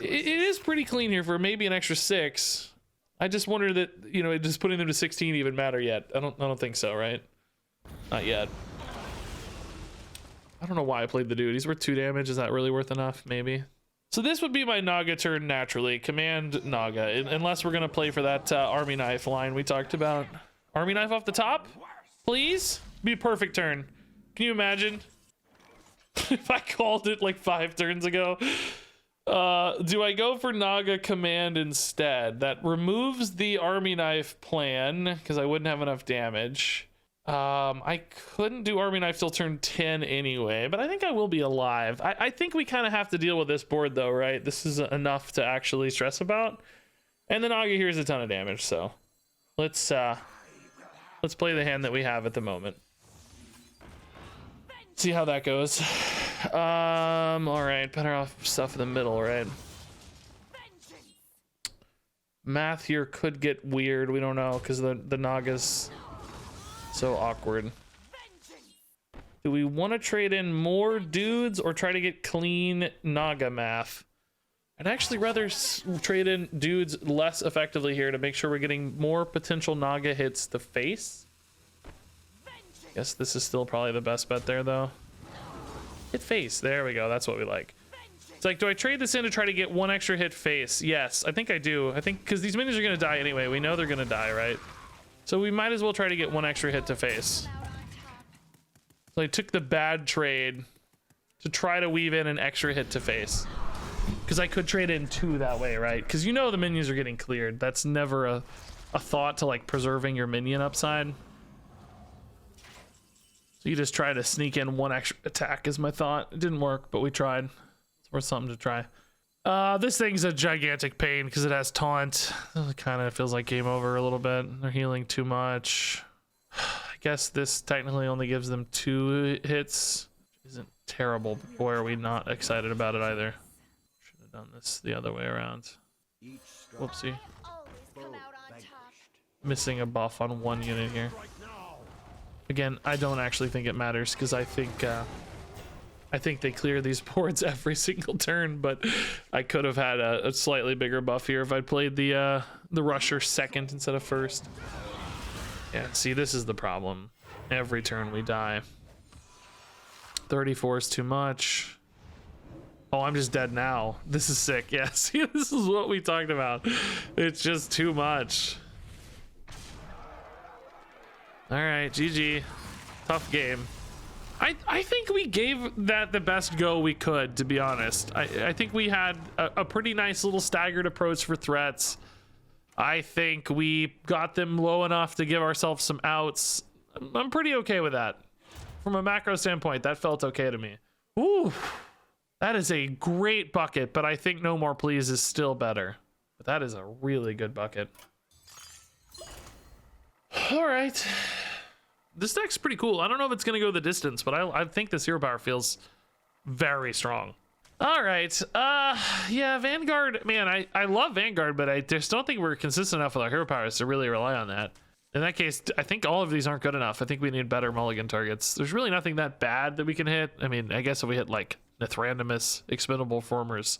S1: it is pretty clean here for maybe an extra 6. I just wonder that, you know, just putting them to 16 even matter yet. I don't think so, right? Not yet. I don't know why I played the dude. He's worth 2 damage. Is that really worth enough? Maybe. So this would be my Naga turn naturally. Command Naga, unless we're gonna play for that Army Knife line we talked about. Army Knife off the top, please. Be a perfect turn. Can you imagine if I called it like 5 turns ago? Do I go for Naga Command instead? That removes the Army Knife plan because I wouldn't have enough damage. I couldn't do Army Knife till turn 10 anyway, but I think I will be alive. I think we kind of have to deal with this board though, right? This is enough to actually stress about. And the Naga here is a ton of damage, so let's play the hand that we have at the moment. See how that goes. All right, better off stuff in the middle, right? Math here could get weird. We don't know because the Naga's so awkward. Do we want to trade in more dudes or try to get clean Naga math? I'd actually rather trade in dudes less effectively here to make sure we're getting more potential Naga hits to face. Guess this is still probably the best bet there though. Hit face, there we go, that's what we like. It's like, do I trade this in to try to get 1 extra hit face? Yes, I think I do. I think because these minions are gonna die anyway. We know they're gonna die, right? So we might as well try to get 1 extra hit to face. So I took the bad trade to try to weave in an extra hit to face. Because I could trade in 2 that way, right? Because you know the minions are getting cleared. That's never a thought to like preserving your minion upside. So you just try to sneak in 1 extra attack is my thought. It didn't work, but we tried. It's worth something to try. This thing's a gigantic pain because it has taunt. It kind of feels like game over a little bit. They're healing too much. I guess this technically only gives them 2 hits. Which isn't terrible, but boy, are we not excited about it either. Should have done this the other way around. Whoopsie. Missing a buff on 1 unit here. Again, I don't actually think it matters because I think they clear these boards every single turn, but I could have had a slightly bigger buff here if I'd played the rusher second instead of first. Yeah, see, this is the problem. Every turn we die. 34 is too much. Oh, I'm just dead now. This is sick. Yeah, see, this is what we talked about. It's just too much. All right, GG. Tough game. I think we gave that the best go we could, to be honest. I think we had a pretty nice little staggered approach for threats. I think we got them low enough to give ourselves some outs. I'm pretty okay with that. From a macro standpoint, that felt okay to me. Ooh, that is a great bucket, but I think No More Please is still better. But that is a really good bucket. All right. This deck's pretty cool. I don't know if it's going to go the distance, but I think this hero power feels very strong. All right. Yeah, Vanguard. Man, I love Vanguard, but I just don't think we're consistent enough with our hero powers to really rely on that. In that case, I think all of these aren't good enough. I think we need better mulligan targets. There's really nothing that bad that we can hit. I mean, I guess if we hit like Nithrandimus, Expendable Formers,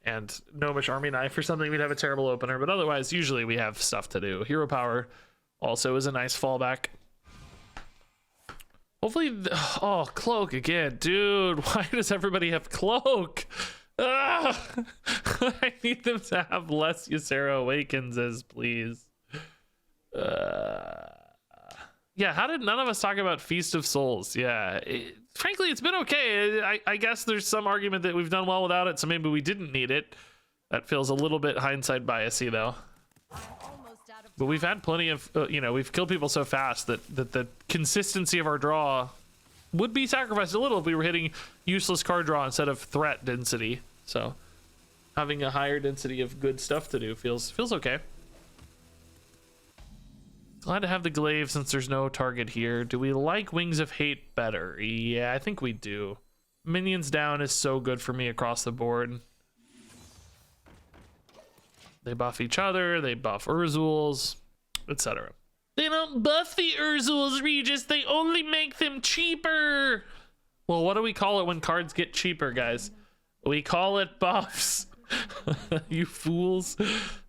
S1: and Gnomish Army Knife or something, we'd have a terrible opener. But otherwise, usually we have stuff to do. Hero power also is a nice fallback. Hopefully, oh, Cloak again. Dude, why does everybody have Cloak? Ah! I need them to have less Ysera Awakens, please. Yeah, how did none of us talk about Feast of Souls? Yeah, frankly, it's been okay. I guess there's some argument that we've done well without it, so maybe we didn't need it. That feels a little bit hindsight biasy, though. But we've had plenty of, you know, we've killed people so fast that the consistency of our draw would be sacrificed a little if we were hitting useless card draw instead of threat density. So having a higher density of good stuff to do feels okay. Glad to have the glaive since there's no target here. Do we like Wings of Hate better? Yeah, I think we do. Minions down is so good for me across the board. They buff each other, they buff Urzuls, etc. They don't buff the Urzuls, Regis, they only make them cheaper. Well, what do we call it when cards get cheaper, guys? We call it buffs. You fools.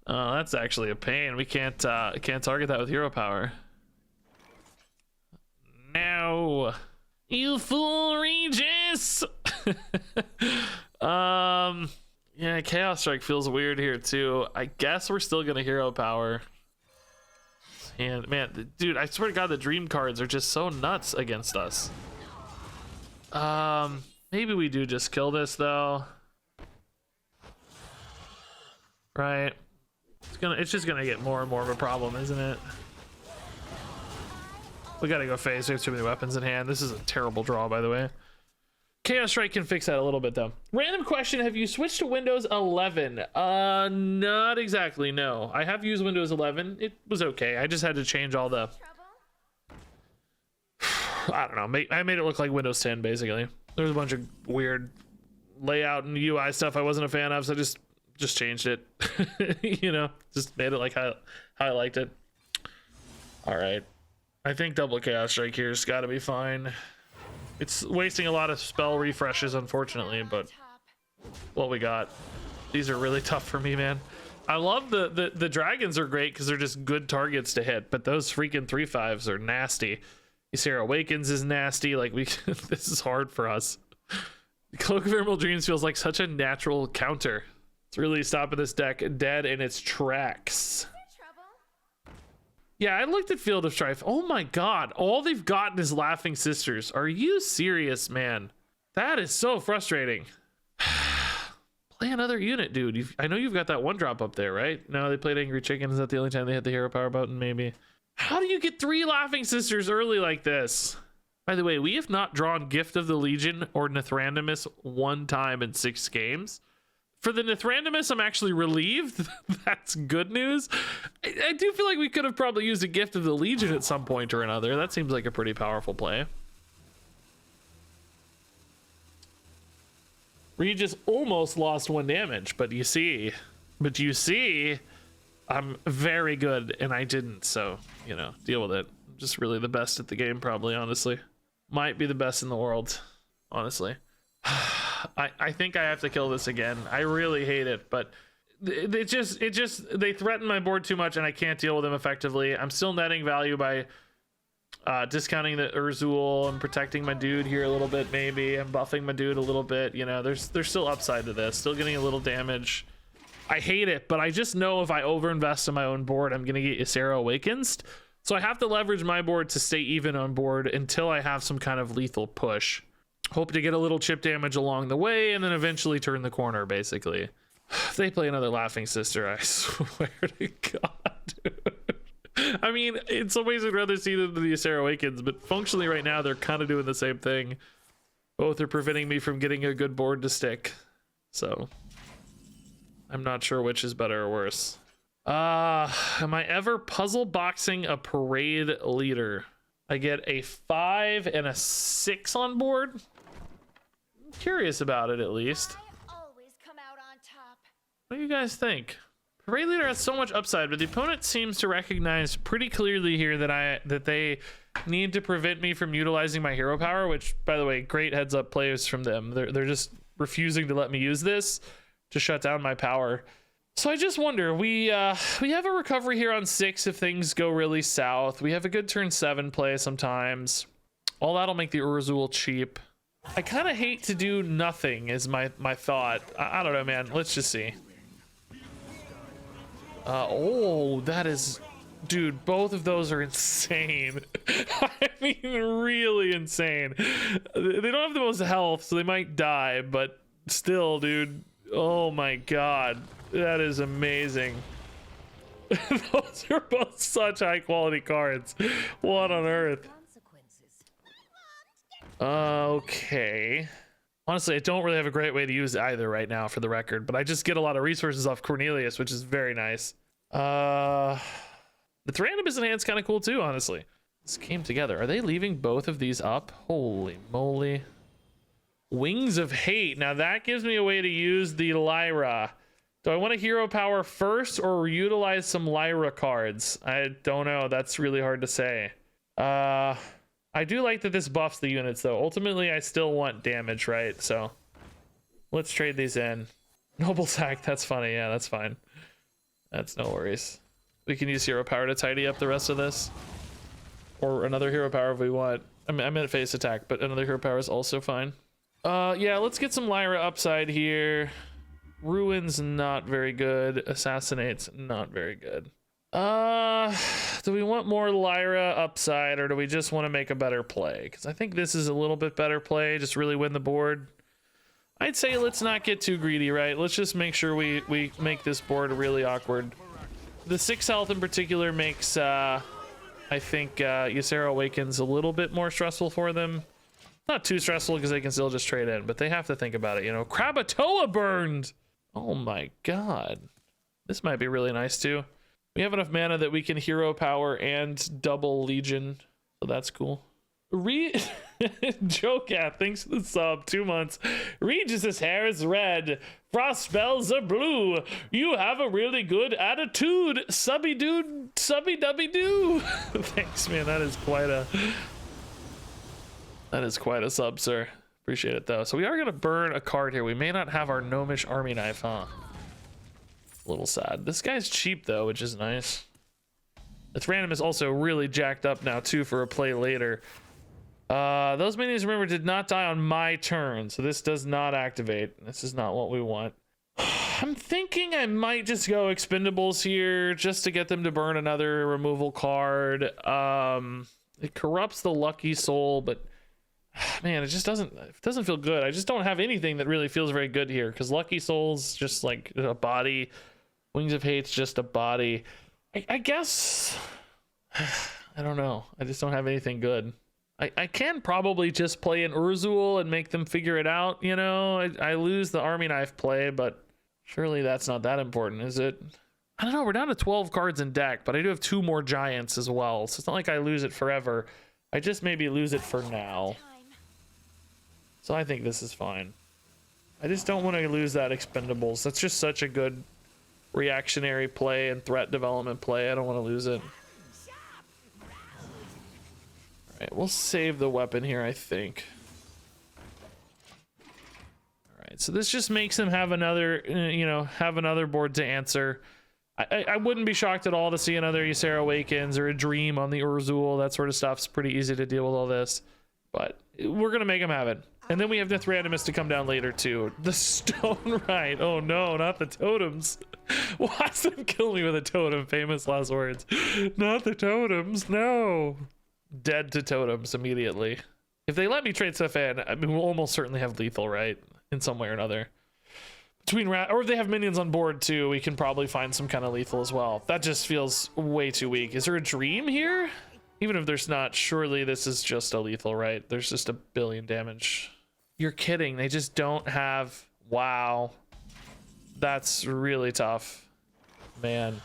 S1: That's actually a pain. We can't target that with hero power. No. You fool, Regis. Yeah, Chaos Strike feels weird here too. I guess we're still gonna hero power. And man, dude, I swear to God, the dream cards are just so nuts against us. Maybe we do just kill this though. Right? It's just gonna get more and more of a problem, isn't it? We gotta go phase. We have too many weapons in hand. This is a terrible draw, by the way. Chaos Strike can fix that a little bit though. Random question, have you switched to Windows 11? Not exactly, no. I have used Windows 11. It was okay. I just had to change all the... I don't know. I made it look like Windows 10, basically. There was a bunch of weird layout and UI stuff I wasn't a fan of, so I just changed it. You know, just made it like how I liked it. All right. I think double Chaos Strike here's got to be fine. It's wasting a lot of spell refreshes, unfortunately, but what we got. These are really tough for me, man. I love the dragons are great because they're just good targets to hit, but those freaking 3/5s are nasty. Ysera Awakens is nasty. Like this is hard for us. Cloak of Emerald Dreams feels like such a natural counter. It's really stopping this deck dead in its tracks. Yeah, I looked at Field of Strife. Oh my God, all they've gotten is Laughing Sisters. Are you serious, man? That is so frustrating. Play another unit, dude. I know you've got that one drop up there, right? No, they played Angry Chicken. Is that the only time they hit the hero power button? Maybe. How do you get 3 Laughing Sisters early like this? By the way, we have not drawn Gift of the Legion or Nithrandomus one time in 6 games. For the Nithrandomus, I'm actually relieved. That's good news. I do feel like we could have probably used a Gift of the Legion at some point or another. That seems like a pretty powerful play. Regis almost lost 1 damage, but you see, I'm very good and I didn't, so, you know, deal with it. I'm just really the best at the game, probably, honestly. Might be the best in the world, honestly. I think I have to kill this again. I really hate it, but they threaten my board too much and I can't deal with them effectively. I'm still netting value by discounting the Urzul and protecting my dude here a little bit, maybe. I'm buffing my dude a little bit. You know, there's still upside to this. Still getting a little damage. I hate it, but I just know if I overinvest in my own board, I'm gonna get Ysera Awakens. So I have to leverage my board to stay even on board until I have some kind of lethal push. Hope to get a little chip damage along the way and then eventually turn the corner, basically. If they play another Laughing Sister, I swear to God, dude. I mean, in some ways I'd rather see them than the Ysera Awakens, but functionally right now they're kind of doing the same thing. Both are preventing me from getting a good board to stick. So I'm not sure which is better or worse. Am I ever puzzle boxing a parade leader? I get a 5 and a 6 on board. I'm curious about it, at least.
S3: Always come out on top.
S1: What do you guys think? Parade leader has so much upside, but the opponent seems to recognize pretty clearly here that they need to prevent me from utilizing my hero power, which, by the way, great heads up plays from them. They're just refusing to let me use this to shut down my power. So I just wonder, we have a recovery here on 6 if things go really south. We have a good turn 7 play sometimes. All that'll make the Urzul cheap. I kind of hate to do nothing is my thought. I don't know, man. Let's just see. Oh, that is dude, both of those are insane. I mean, really insane. They don't have the most health, so they might die, but still, dude. Oh my god, that is amazing. Those are both such high quality cards. What on earth? Okay. Honestly, I don't really have a great way to use either right now, for the record, but I just get a lot of resources off Cornelius, which is very nice. The randomness enhance kind of cool too, honestly. This came together. Are they leaving both of these up? Holy moly. Wings of Hate. Now that gives me a way to use the Lyra. Do I want a hero power first or utilize some Lyra cards? I don't know. That's really hard to say. I do like that this buffs the units though. Ultimately, I still want damage, right? So let's trade these in. Noble Sack. That's funny. Yeah, that's fine. That's no worries. We can use hero power to tidy up the rest of this. Or another hero power if we want. I meant face attack, but another hero power is also fine. Yeah, let's get some Lyra upside here. Ruins, not very good. Assassinates, not very good. Do we want more Lyra upside, or do we just want to make a better play? Because I think this is a little bit better play. Just really win the board. I'd say let's not get too greedy, right? Let's just make sure we make this board really awkward. The 6 health in particular makes, I think, Ysera Awakens a little bit more stressful for them. Not too stressful because they can still just trade in, but they have to think about it, you know. Krakatoa burned! Oh my god. This might be really nice too. We have enough mana that we can hero power and double Legion, so that's cool. Jocat, thanks for the sub, 2 months. Regis's hair is red. Frost spells are blue. You have a really good attitude. Subby dude, subby dubby doo. Thanks, man. That is quite a sub, sir. Appreciate it though. So we are gonna burn a card here. We may not have our gnomish army knife, huh? A little sad. This guy's cheap though, which is nice. Its random is also really jacked up now too for a play later. Those minions, remember, did not die on my turn, so this does not activate. This is not what we want. I'm thinking I might just go expendables here just to get them to burn another removal card. It corrupts the lucky soul, but man, it just doesn't feel good. I just don't have anything that really feels very good here because lucky soul's just like a body. Wings of Hate's just a body. I guess I don't know. I just don't have anything good. I can probably just play an Urzul and make them figure it out, you know. I lose the army knife play, but surely that's not that important, is it? I don't know. We're down to 12 cards in deck, but I do have 2 more giants as well, so it's not like I lose it forever. I just maybe lose it for now. So I think this is fine. I just don't want to lose that expendables. That's just such a good reactionary play and threat development play. I don't want to lose it. All right, we'll save the weapon here, I think. All right, so this just makes him have another, you know, have another board to answer. I wouldn't be shocked at all to see another Ysera Awakens or a Dream on the Urzul. That sort of stuff's pretty easy to deal with all this. But we're going to make him have it. And then we have Death Randomist to come down later, too. The Stone Rite. Oh, no, not the totems. Watch them kill me with a totem. Famous last words. Not the totems. No. Dead to totems immediately. If they let me trade stuff in, I mean, we'll almost certainly have lethal, right? In some way or another. Or if they have minions on board, too, we can probably find some kind of lethal as well. That just feels way too weak. Is there a Dream here? Even if there's not, surely this is just a lethal, right? There's just 1 billion damage. You're kidding. They just don't have... Wow. That's really tough. Man.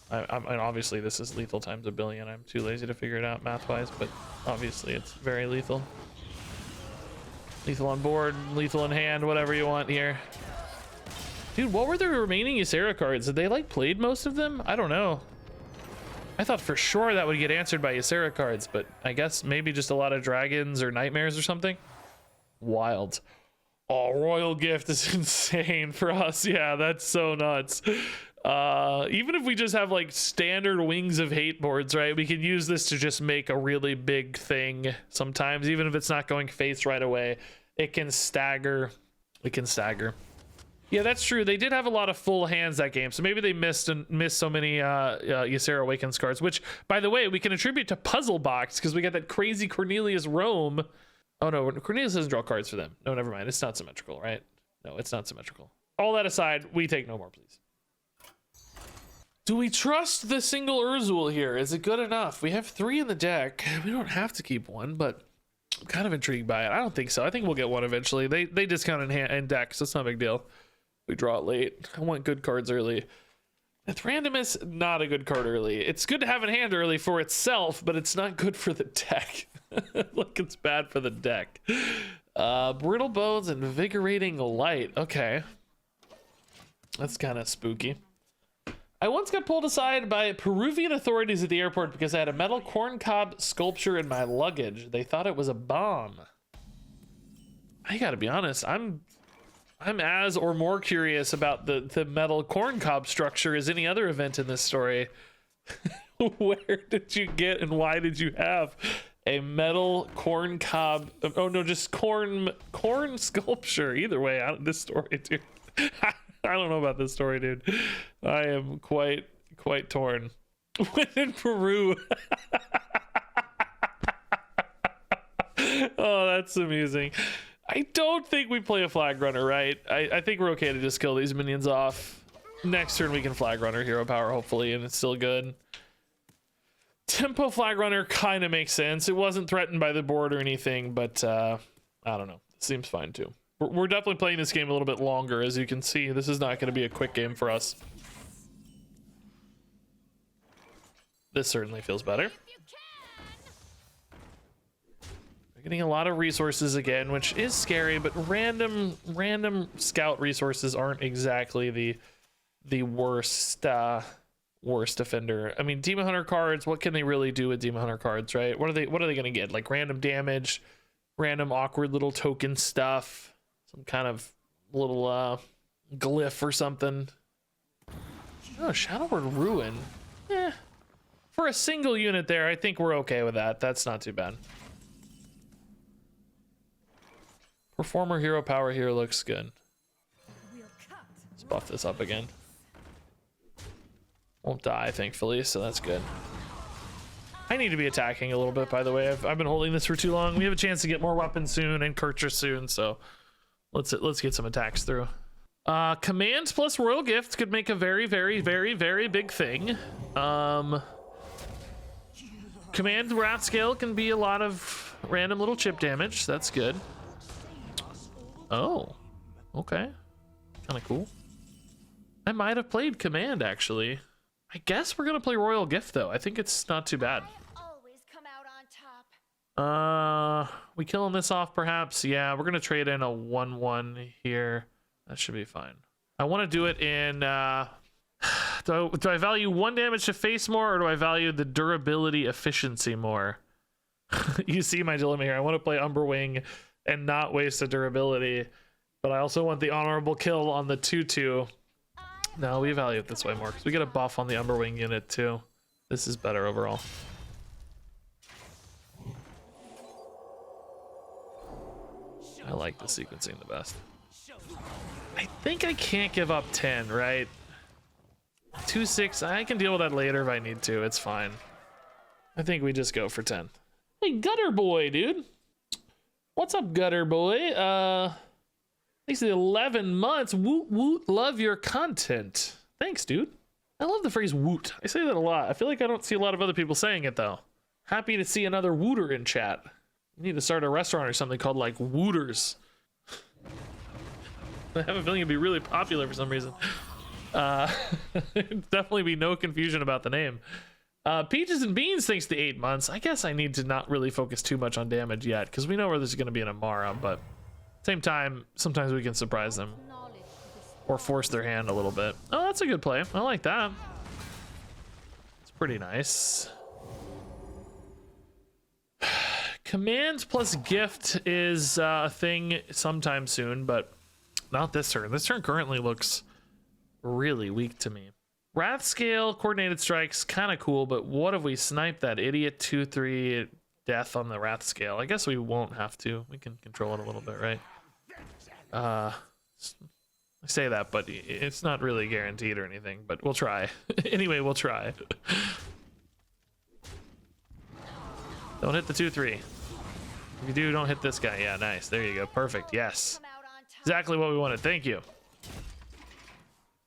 S1: I mean, obviously this is lethal times 1 billion. I'm too lazy to figure it out math-wise, but obviously it's very lethal. Lethal on board, lethal in hand, whatever you want here. Dude, what were the remaining Ysera cards? Did they like played most of them? I don't know. I thought for sure that would get answered by Ysera cards, but I guess maybe just a lot of dragons or nightmares or something. Wild. Oh, Royal Gift is insane for us. Yeah, that's so nuts. Even if we just have like standard Wings of Hate boards, right? We can use this to just make a really big thing sometimes, even if it's not going face right away. It can stagger. It can stagger. Yeah, that's true. They did have a lot of full hands that game, so maybe they missed so many Ysera Awakens cards, which, by the way, we can attribute to Puzzle Box because we got that crazy Cornelius Rome. Oh no, Cornelius doesn't draw cards for them. No, never mind. It's not symmetrical, right? No, it's not symmetrical. All that aside, we take no more, please. Do we trust the single Urzul here? Is it good enough? We have 3 in the deck. We don't have to keep one, but I'm kind of intrigued by it. I don't think so. I think we'll get one eventually. They discount in deck, so it's not a big deal. We draw it late. I want good cards early. With Randomness, not a good card early. It's good to have in hand early for itself, but it's not good for the deck. Look, it's bad for the deck. Brittle Bones, Invigorating Light. Okay. That's kind of spooky. I once got pulled aside by Peruvian authorities at the airport because I had a metal corncob sculpture in my luggage. They thought it was a bomb. I gotta be honest, I'm as or more curious about the metal corncob structure as any other event in this story. Where did you get and why did you have a metal corncob? Oh no, just corn sculpture. Either way, this story, dude. I don't know about this story, dude. I am quite torn. When in Peru. Oh, that's amusing. I don't think we play a flag runner, right? I think we're okay to just kill these minions off. Next turn we can flag runner hero power, hopefully, and it's still good. Tempo flag runner kind of makes sense. It wasn't threatened by the board or anything, but I don't know. It seems fine too. We're definitely playing this game a little bit longer. As you can see, this is not going to be a quick game for us. This certainly feels better. We're getting a lot of resources again, which is scary, but random scout resources aren't exactly the worst offender. I mean, Demon Hunter cards, what can they really do with Demon Hunter cards, right? What are they going to get? Like random damage, random awkward little token stuff, some kind of little glyph or something. Oh, Shadowward Ruin. For a single unit there, I think we're okay with that. That's not too bad. Performer hero power here looks good. Let's buff this up again. Won't die, thankfully, so that's good. I need to be attacking a little bit, by the way. I've been holding this for too long. We have a chance to get more weapons soon and Kircher soon, so let's get some attacks through. Commands plus Royal Gift could make a very big thing. Command Wrath Scale can be a lot of random little chip damage. That's good. Oh, okay. Kind of cool. I might have played Command, actually. I guess we're going to play Royal Gift, though. I think it's not too bad.
S3: Always come out on top.
S1: We killing this off, perhaps? Yeah, we're going to trade in a 1/1 here. That should be fine. I want to do it in... do I value 1 damage to face more, or do I value the durability efficiency more? You see my dilemma here. I want to play Umberwing and not waste a durability, but I also want the honorable kill on the 2/2. No, we value it this way more because we get a buff on the Umberwing unit too. This is better overall. I like the sequencing the best. I think I can't give up 10, right? 2/6, I can deal with that later if I need to. It's fine. I think we just go for 10. Hey, Gutter Boy, dude. What's up, Gutter Boy? Thanks to the 11 months. Woot woot, love your content. Thanks, dude. I love the phrase woot. I say that a lot. I feel like I don't see a lot of other people saying it, though. Happy to see another wooter in chat. We need to start a restaurant or something called, like, Wooters. I have a feeling it'd be really popular for some reason. Definitely be no confusion about the name. Peaches and Beans, thanks to 8 months. I guess I need to not really focus too much on damage yet, because we know where this is going to be in Amara, but same time, sometimes we can surprise them. Or force their hand a little bit. Oh, that's a good play. I like that. It's pretty nice. Command plus gift is a thing sometime soon, but not this turn. This turn currently looks really weak to me. Wrath Scale, Coordinated Strikes, kind of cool, but what if we snipe that idiot 2/3 death on the Wrath Scale? I guess we won't have to. We can control it a little bit, right? I I say that, but it's not really guaranteed or anything, but we'll try. Anyway, we'll try. Don't hit the 2-3. If you do, don't hit this guy. Yeah, nice. There you go. Perfect. Yes.
S3: Come out on top.
S1: Exactly what we wanted. Thank you.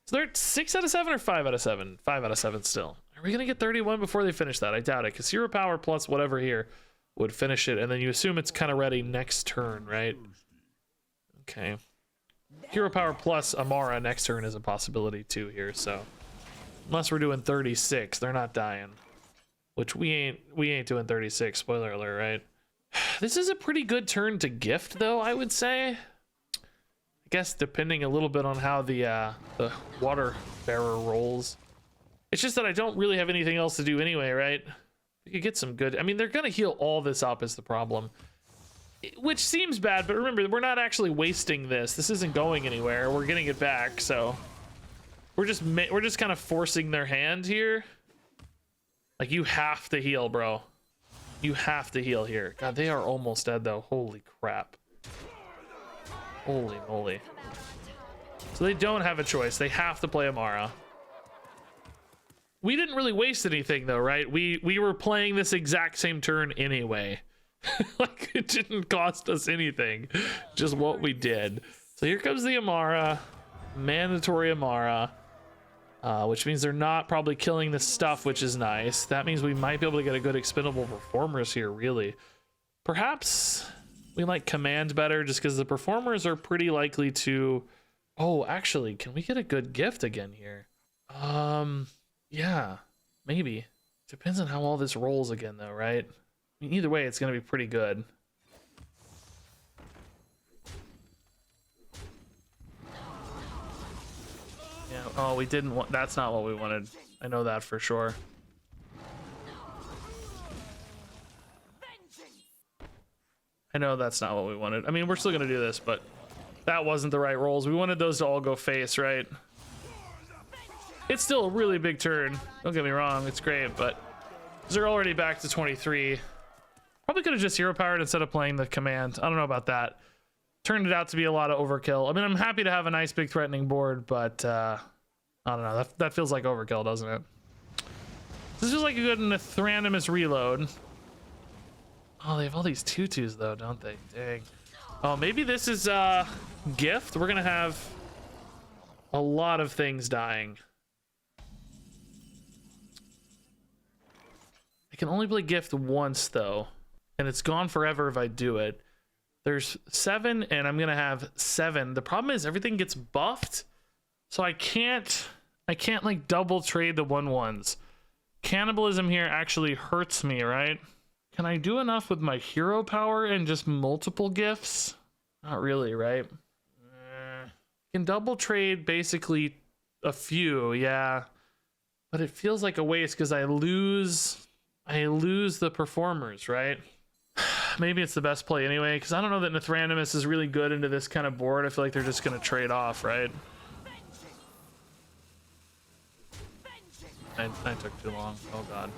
S1: So they're 6 out of 7 or 5 out of 7? 5 out of 7 still. Are we going to get 31 before they finish that? I doubt it, because hero power plus whatever here would finish it, and then you assume it's kind of ready next turn, right? Okay. Hero power plus Amara next turn is a possibility too here, so unless we're doing 36, they're not dying. Which we ain't doing 36, spoiler alert, right? This is a pretty good turn to gift though, I would say. I guess depending a little bit on how the water bearer rolls. It's just that I don't really have anything else to do anyway, right? We could get some good, I mean, they're gonna heal all this up is the problem. Which seems bad, but remember, we're not actually wasting this. This isn't going anywhere. We're getting it back, so we're just kind of forcing their hand here. Like, you have to heal, bro. You have to heal here. God, they are almost dead though. Holy crap. Holy moly. So they don't have a choice. They have to play Amara. We didn't really waste anything though, right? We were playing this exact same turn anyway. Like, it didn't cost us anything, just what we did. So here comes the Amara, mandatory Amara, which means they're not probably killing the stuff, which is nice. That means we might be able to get a good expendable performers here, really. Perhaps we like command better just because the performers are pretty likely to... Oh, actually, can we get a good gift again here? Yeah, maybe. Depends on how all this rolls again though, right? I mean, either way, it's going to be pretty good. Yeah, oh, we didn't want... That's not what we wanted. I know that for sure. I know that's not what we wanted. I mean, we're still going to do this, but that wasn't the right rolls. We wanted those to all go face, right? It's still a really big turn. Don't get me wrong. It's great, but they're already back to 23. Probably could have just hero powered instead of playing the command. I don't know about that. Turned it out to be a lot of overkill. I mean, I'm happy to have a nice big threatening board, but I don't know. That feels like overkill, doesn't it? This is like a good Nathranimous reload. Oh, they have all these tutus though, don't they? Dang. Oh, maybe this is gift. We're gonna have a lot of things dying. I can only play gift once though. And it's gone forever if I do it. There's 7 and I'm gonna have 7. The problem is everything gets buffed, so I can't like double trade the 1/1s. Cannibalism here actually hurts me, right? Can I do enough with my hero power and just multiple gifts? Not really, right? Can double trade basically a few, yeah, but it feels like a waste because I lose the performers, right? Maybe it's the best play anyway, because I don't know that Nathranimous is really good into this kind of board. I feel like they're just going to trade off, right? I took too long. Oh, God.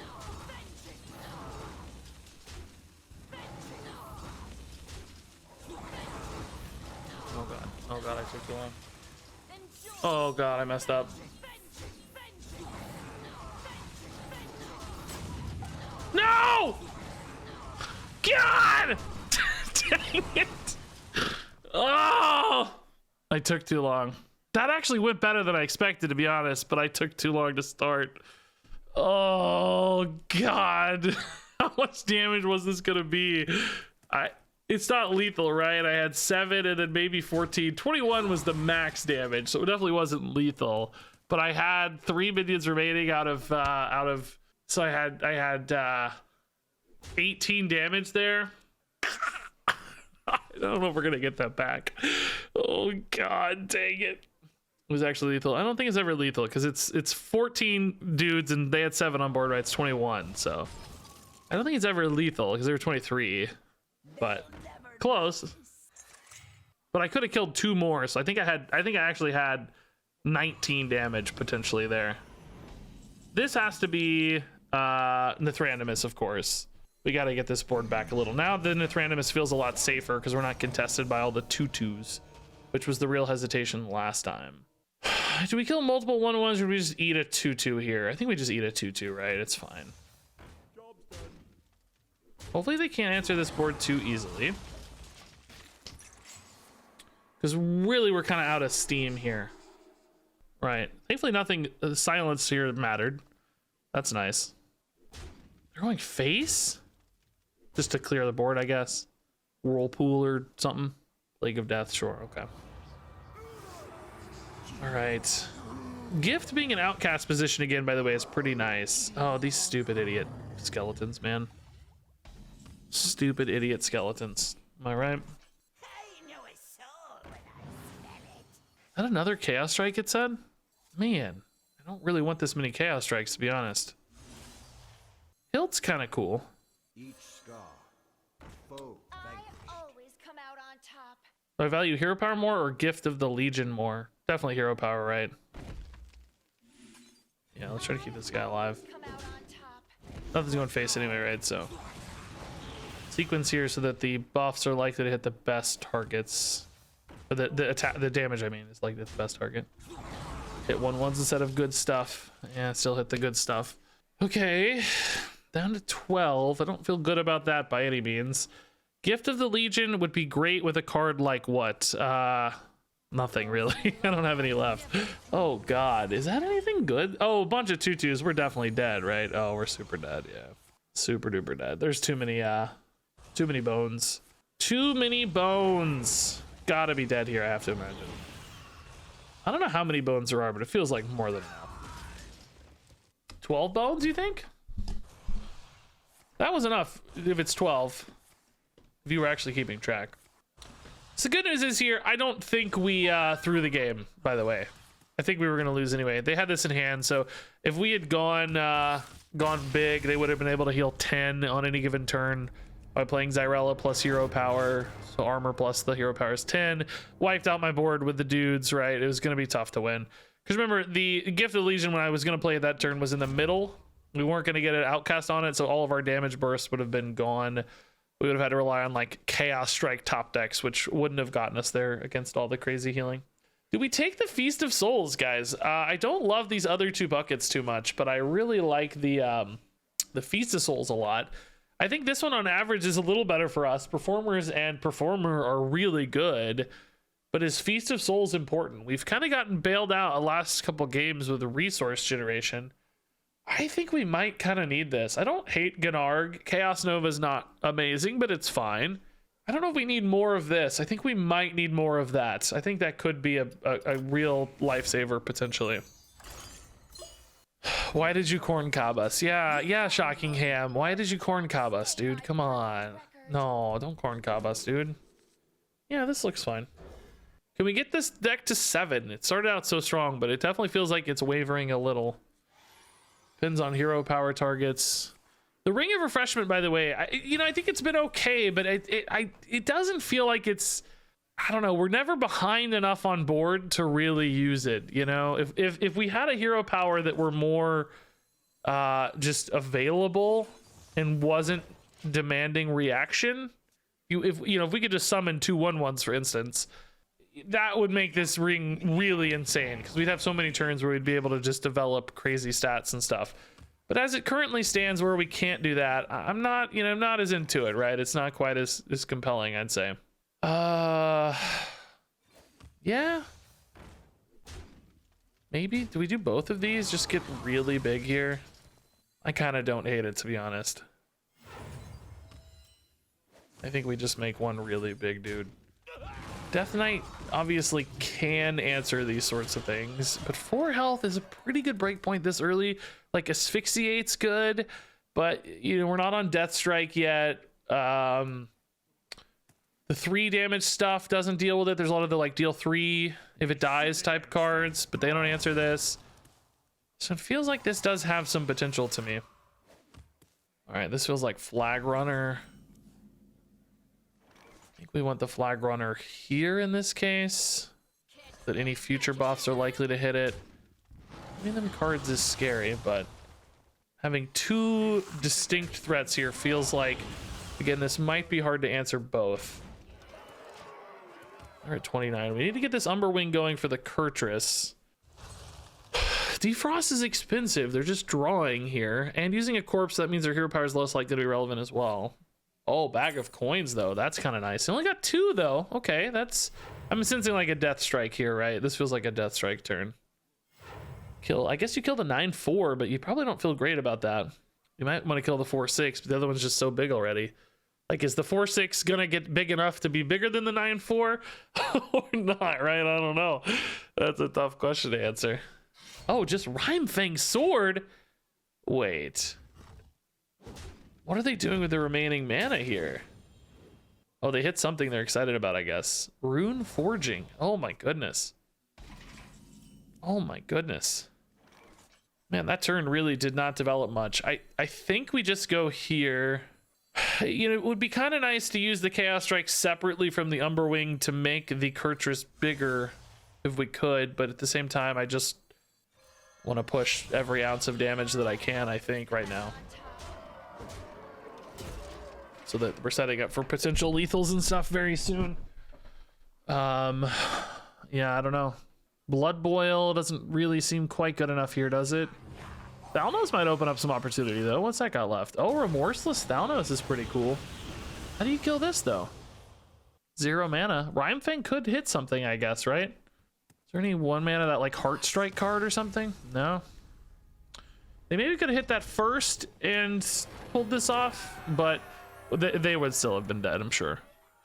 S1: Oh, God. Oh, God, I took too long. Oh, God, I messed up. No! God! Dang it! Oh! I took too long. That actually went better than I expected, to be honest, but I took too long to start. Oh, God. How much damage was this gonna be? It's not lethal, right? I had 7 and then maybe 14. 21 was the max damage, so it definitely wasn't lethal. But I had 3 minions remaining out of so I had 18 damage there. I don't know if we're gonna get that back. Oh, God, dang it. It was actually lethal. I don't think it's ever lethal because it's 14 dudes and they had 7 on board, right? It's 21, so I don't think it's ever lethal because they were 23, but close. But I could have killed 2 more, so I think I actually had 19 damage potentially there. This has to be Nathranimous, of course. We got to get this board back a little. Now the Nathranimous feels a lot safer because we're not contested by all the tutus. which was the real hesitation last time. Do we kill multiple 1/1s, or do we just eat a 2/2 here? I think we just eat a 2/2, right? It's fine. Hopefully they can't answer this board too easily, because really we're kind of out of steam here. Right. Thankfully nothing, silence here mattered. That's nice. They're going face? Just to clear the board, I guess. Whirlpool or something. League of Death, sure, okay. All right. Gift being an outcast position again, by the way, is pretty nice. Oh, these stupid idiot skeletons, man. Stupid idiot skeletons. Am I right? Is that another Chaos Strike, it said? Man, I don't really want this many Chaos Strikes, to be honest. Hilt's kind of cool.
S2: Each scar. Foe.
S3: I always come out on top.
S1: Do I value hero power more or Gift of the Legion more? Definitely hero power, right? Yeah, let's try to keep this guy alive.
S3: Come out on top.
S1: Nothing's going face anyway, right? So sequence here so that the buffs are likely to hit the best targets. Or the damage, I mean, is likely the best target. Hit 1/1s instead of good stuff. Yeah, still hit the good stuff. Okay, down to 12. I don't feel good about that by any means. Gift of the Legion would be great with a card like what? Nothing really. I don't have any left. Oh God, is that anything good? Oh, a bunch of 2/2s. We're definitely dead, right? Oh, we're super dead. Yeah, super duper dead. There's too many bones. Too many bones. Gotta be dead here, I have to imagine. I don't know how many bones there are, but it feels like more than enough. 12 bones, you think? That was enough if it's 12. If you were actually keeping track. So the good news is here, I don't think we threw the game, by the way. I think we were gonna lose anyway. They had this in hand, so if we had gone big, they would have been able to heal 10 on any given turn by playing Xyrella plus hero power. So armor plus the hero power is 10. Wiped out my board with the dudes, right? It was gonna be tough to win. Because remember, the Gift of the Legion when I was gonna play that turn was in the middle. We weren't gonna get an outcast on it, so all of our damage bursts would have been gone. We would have had to rely on like Chaos Strike top decks, which wouldn't have gotten us there against all the crazy healing. Do we take the Feast of Souls, guys? I don't love these other two buckets too much, but I really like the Feast of Souls a lot. I think this one on average is a little better for us. Performers and Performer are really good, but is Feast of Souls important? We've kind of gotten bailed out the last couple games with the resource generation. I think we might kind of need this. I don't hate Gnarg. Chaos Nova is not amazing, but it's fine. I don't know if we need more of this. I think we might need more of that. I think that could be a real lifesaver potentially. Why did you corn cob us? Yeah, Shockingham. Why did you corn cob us, dude? Come on. No, don't corn cob us, dude. Yeah, this looks fine. Can we get this deck to 7? It started out so strong, but it definitely feels like it's wavering a little. Depends on hero power targets. The Ring of Refreshment, by the way, I think it's been okay, but it doesn't feel like it's, I don't know, we're never behind enough on board to really use it, you know? If we had a hero power that were more just available and wasn't demanding reaction, if we could just summon 2 1/1s, for instance, that would make this ring really insane, because we'd have so many turns where we'd be able to just develop crazy stats and stuff. But as it currently stands, where we can't do that, I'm not as into it, right? It's not quite as compelling, I'd say. Yeah. Maybe. Do we do both of these? Just get really big here. I kind of don't hate it, to be honest. I think we just make one really big dude. Death Knight obviously can answer these sorts of things, but 4 health is a pretty good breakpoint this early. Like Asphyxiate's good, but we're not on Death Strike yet. The 3 damage stuff doesn't deal with it. There's a lot of the like deal 3 if it dies type cards, but they don't answer this. So it feels like this does have some potential to me. All right, this feels like Flag Runner. I think we want the Flag Runner here in this case, that any future buffs are likely to hit it. I mean, them cards is scary, but having 2 distinct threats here feels like, again, this might be hard to answer both. We're at 29. We need to get this Umberwing going for the Kurtrus. Defrost is expensive. They're just drawing here. And using a corpse, that means their hero power is less likely to be relevant as well. Oh, bag of coins, though. That's kind of nice. They only got 2, though. Okay, that's... I'm sensing like a death strike here, right? This feels like a death strike turn. Kill. I guess you killed a 9-4, but you probably don't feel great about that. You might want to kill the 4-6, but the other one's just so big already. Like, is the 4-6 gonna get big enough to be bigger than the 9-4 or not, right? I don't know. That's a tough question to answer. Oh, just Rhymefang Sword? Wait. What are they doing with the remaining mana here? Oh, they hit something they're excited about, I guess. Rune Forging. Oh my goodness. Oh my goodness. Man, that turn really did not develop much. I think we just go here. You know, it would be kind of nice to use the Chaos Strike separately from the Umberwing to make the Kurtrus bigger if we could, but at the same time, I just want to push every ounce of damage that I can, I think, right now. So that we're setting up for potential lethals and stuff very soon. Yeah, I don't know. Blood Boil doesn't really seem quite good enough here, does it? Thalnos might open up some opportunity, though. What's that got left? Oh, Remorseless Thalnos is pretty cool. How do you kill this, though? 0 mana. Rhymefang could hit something, I guess, right? Is there any 1 mana that, like, Heart Strike card or something? No? They maybe could have hit that first and pulled this off, but they would still have been dead, I'm sure.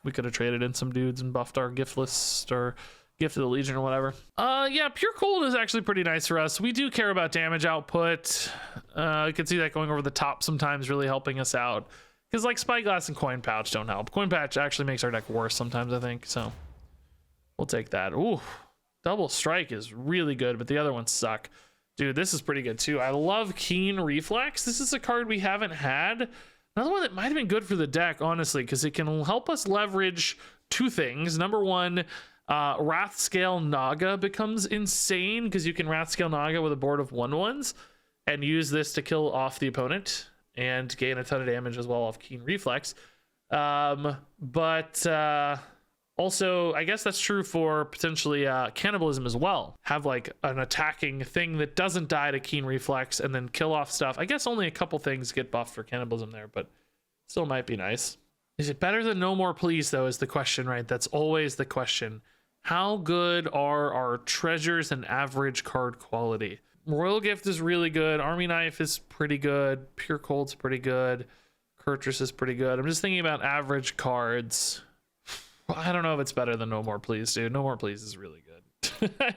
S1: We could have traded in some dudes and buffed our gift list or Gift of the Legion or whatever. Yeah, Pure Cold is actually pretty nice for us. We do care about damage output. You can see that going over the top sometimes really helping us out. Because like Spyglass and Coin Pouch don't help. Coin Pouch actually makes our deck worse sometimes, I think. So we'll take that. Ooh, Double Strike is really good, but the other ones suck. Dude, this is pretty good too. I love Keen Reflex. This is a card we haven't had. Another one that might have been good for the deck, honestly, because it can help us leverage 2 things. Number one, Wrathscale Naga becomes insane because you can Wrathscale Naga with a board of 1/1s and use this to kill off the opponent and gain a ton of damage as well off Keen Reflex. Also, I guess that's true for potentially Cannibalism as well. Have like an attacking thing that doesn't die to Keen Reflex and then kill off stuff. I guess only a couple things get buffed for Cannibalism there, but still might be nice. Is it better than No More Please, though, is the question, right? That's always the question. How good are our treasures and average card quality? Royal Gift is really good. Army Knife is pretty good. Pure Cold's pretty good. Kurtrus is pretty good. I'm just thinking about average cards. I don't know if it's better than No More Please, dude. No More Please is really good. I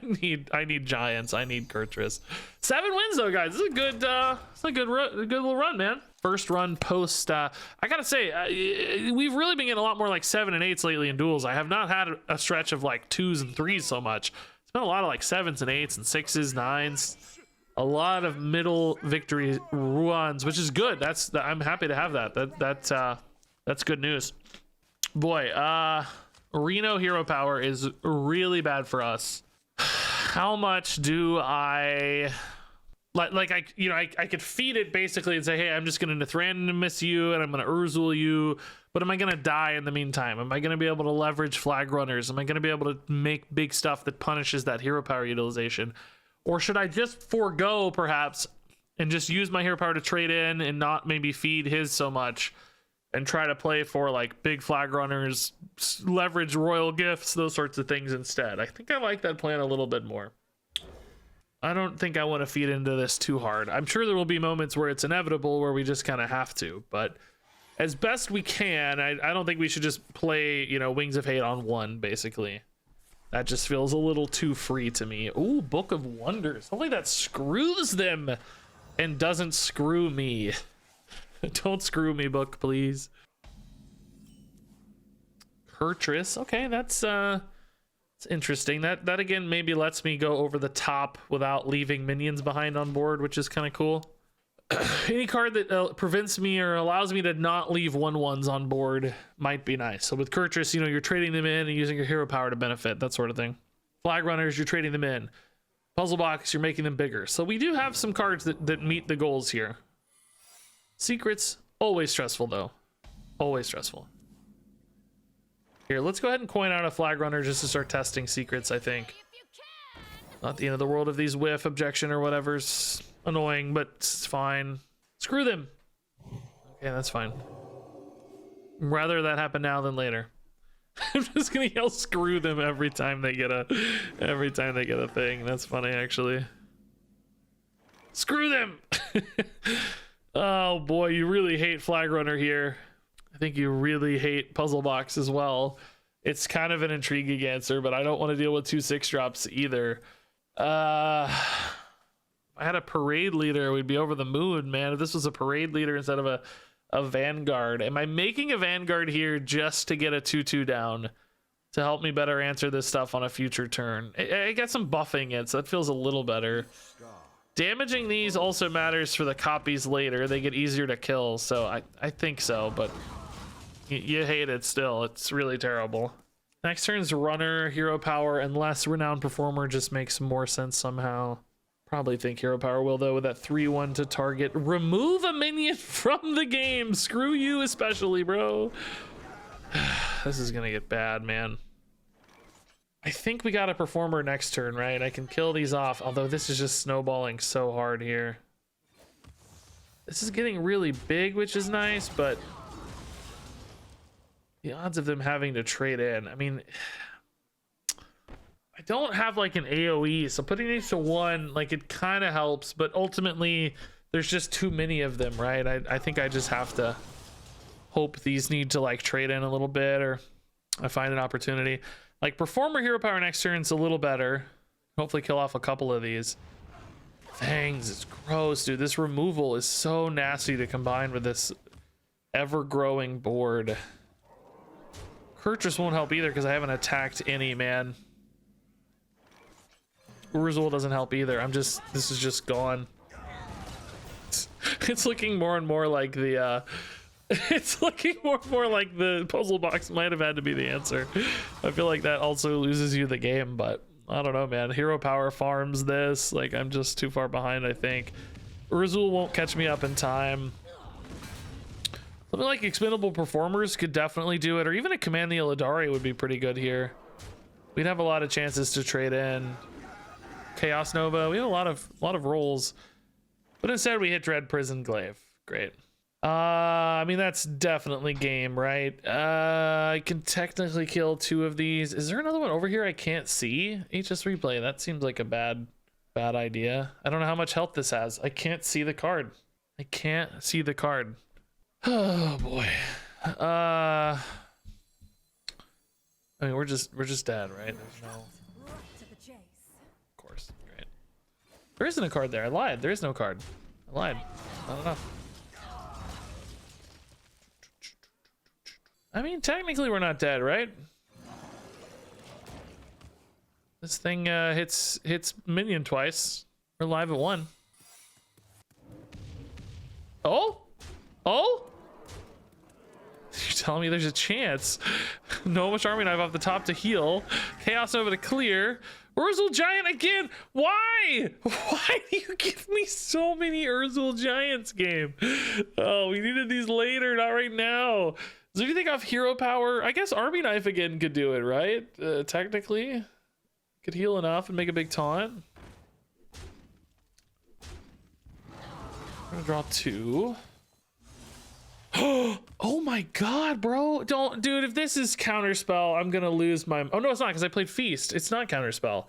S1: need Giants. I need Kurtrus. 7 wins though, guys. This is a good it's a good little run, man. First run post I gotta say, we've really been getting a lot more like 7 and 8s lately in duels. I have not had a stretch of like 2s and 3s so much. It's been a lot of like 7s and 8s and 6s, 9s. A lot of middle victory runs, which is good. I'm happy to have that. That's good news. Boy, Reno hero power is really bad for us. How much do I I could feed it basically and say, hey, I'm just gonna Nithrandimus you and I'm gonna Urzul you, but am I gonna die in the meantime? Am I gonna be able to leverage flag runners? Am I gonna be able to make big stuff that punishes that hero power utilization? Or should I just forego perhaps and just use my hero power to trade in and not maybe feed his so much and try to play for like big flag runners, leverage royal gifts, those sorts of things instead? I think I like that plan a little bit more. I don't think I want to feed into this too hard. I'm sure there will be moments where it's inevitable where we just kind of have to, but as best we can, I don't think we should just play, Wings of Hate on 1, basically. That just feels a little too free to me. Ooh, Book of Wonders. Hopefully that screws them and doesn't screw me. Don't screw me, book, please. Kurtrus. Okay, that's interesting. That again maybe lets me go over the top without leaving minions behind on board, which is kind of cool. Any card that prevents me or allows me to not leave 1/1s on board might be nice. So with Kurtrus, you're trading them in and using your hero power to benefit, that sort of thing. Flag runners, you're trading them in. Puzzle box, you're making them bigger. So we do have some cards that meet the goals here. Secrets, always stressful though. Always stressful. Here, let's go ahead and coin out a flag runner just to start testing secrets, I think. Not the end of the world if these whiff objection or whatever's annoying, but it's fine. Screw them. Okay, that's fine. Rather that happen now than later. I'm just gonna yell screw them every time they get a thing. That's funny actually. Screw them. Oh boy, you really hate flag runner here. I think you really hate puzzle box as well. It's kind of an intriguing answer, but I don't want to deal with 2 6-drops either. I had a parade leader, we'd be over the moon, man. If this was a parade leader instead of a vanguard. Am I making a vanguard here just to get a 2/2 down to help me better answer this stuff on a future turn? I got some buffing it, so that feels a little better. Damaging these also matters for the copies later. They get easier to kill, so I think so, but you hate it still. It's really terrible. Next turn's runner, hero power, unless renowned performer just makes more sense somehow. Probably think hero power will though with that 3/1 to target. Remove a minion from the game. Screw you especially, bro. This is gonna get bad, man. I think we got a performer next turn, right? I can kill these off, although this is just snowballing so hard here. This is getting really big, which is nice, but the odds of them having to trade in, I mean, I don't have like an AoE, so putting these to 1, like it kind of helps, but ultimately there's just too many of them, right? I think I just have to hope these need to like trade in a little bit, or I find an opportunity. Like performer hero power next turn's a little better. Hopefully kill off a couple of these. Fangs, it's gross, dude. This removal is so nasty to combine with this ever-growing board. Kurtrus won't help either because I haven't attacked any, man. Urzul doesn't help either. This is just gone. It's looking more and more like the it's looking more and more like the puzzle box might have had to be the answer. I feel like that also loses you the game, but I don't know, man. Hero power farms this. Like, I'm just too far behind, I think. Urzul won't catch me up in time. Something like expendable performers could definitely do it, or even a command the Illidari would be pretty good here. We'd have a lot of chances to trade in. Chaos Nova, we have a lot of rolls, but instead we hit Dread Prison Glaive. Great. I mean, that's definitely game, right? I can technically kill 2 of these. Is there another one over here I can't see? HS replay, that seems like a bad idea. I don't know how much health this has. I can't see the card. I can't see the card. Oh boy. I mean, we're just dead, right? There's no, of course, right? There isn't a card there. I lied. There is no card. I lied. I don't know. I mean, technically we're not dead, right? This thing hits minion twice. We're live at 1. Oh? You're telling me there's a chance? No much Army Knife off the top to heal. Chaos Nova to clear. Urzul Giant again. Why? Why do you give me so many Urzul Giants game? Oh, we needed these later, not right now. So if you think off hero power, I guess Army Knife again could do it, right? Technically, could heal enough and make a big taunt. I'm gonna draw 2. Oh my god, bro. Don't, dude, if this is counterspell, I'm gonna lose my, oh no, it's not, because I played Feast. It's not counterspell.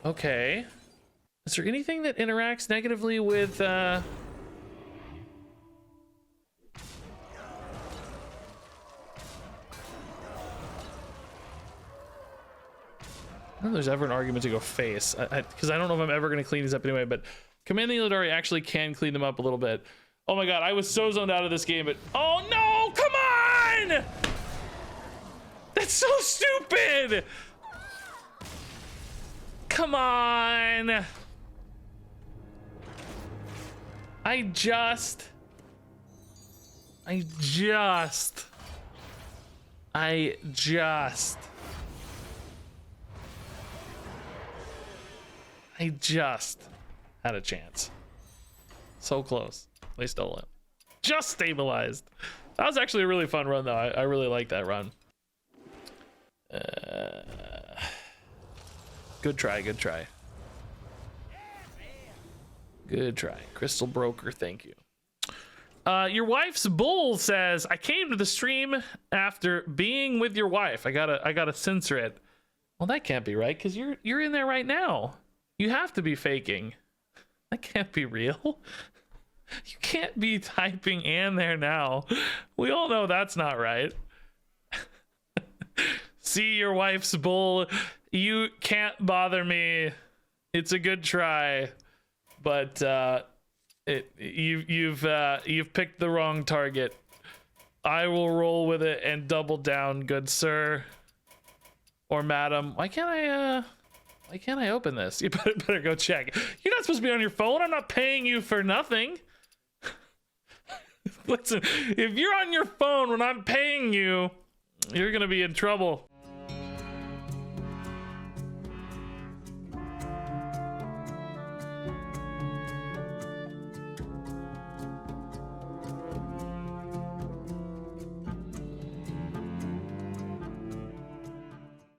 S1: Okay. Is there anything that interacts negatively with I don't know if there's ever an argument to go face, because I don't know if I'm ever going to clean these up anyway, but Command the Illidari actually can clean them up a little bit. Oh my god, I was so zoned out of this game, but oh no, come on! That's so stupid! Come on! I just had a chance. So close. They stole it. Just stabilized. That was actually a really fun run, though. I really like that run. Good try, good try. Good try. Crystal Broker, thank you. Your wife's bull says, I came to the stream after being with your wife. I gotta censor it. Well, that can't be right, because you're in there right now. You have to be faking. That can't be real. You can't be typing "and" there now. We all know that's not right. See your wife's bull. You can't bother me. It's a good try, but you've picked the wrong target. I will roll with it and double down, good sir or madam. Why can't I open this? You better go check. You're not supposed to be on your phone. I'm not paying you for nothing. Listen, if you're on your phone when I'm paying you, you're gonna be in trouble.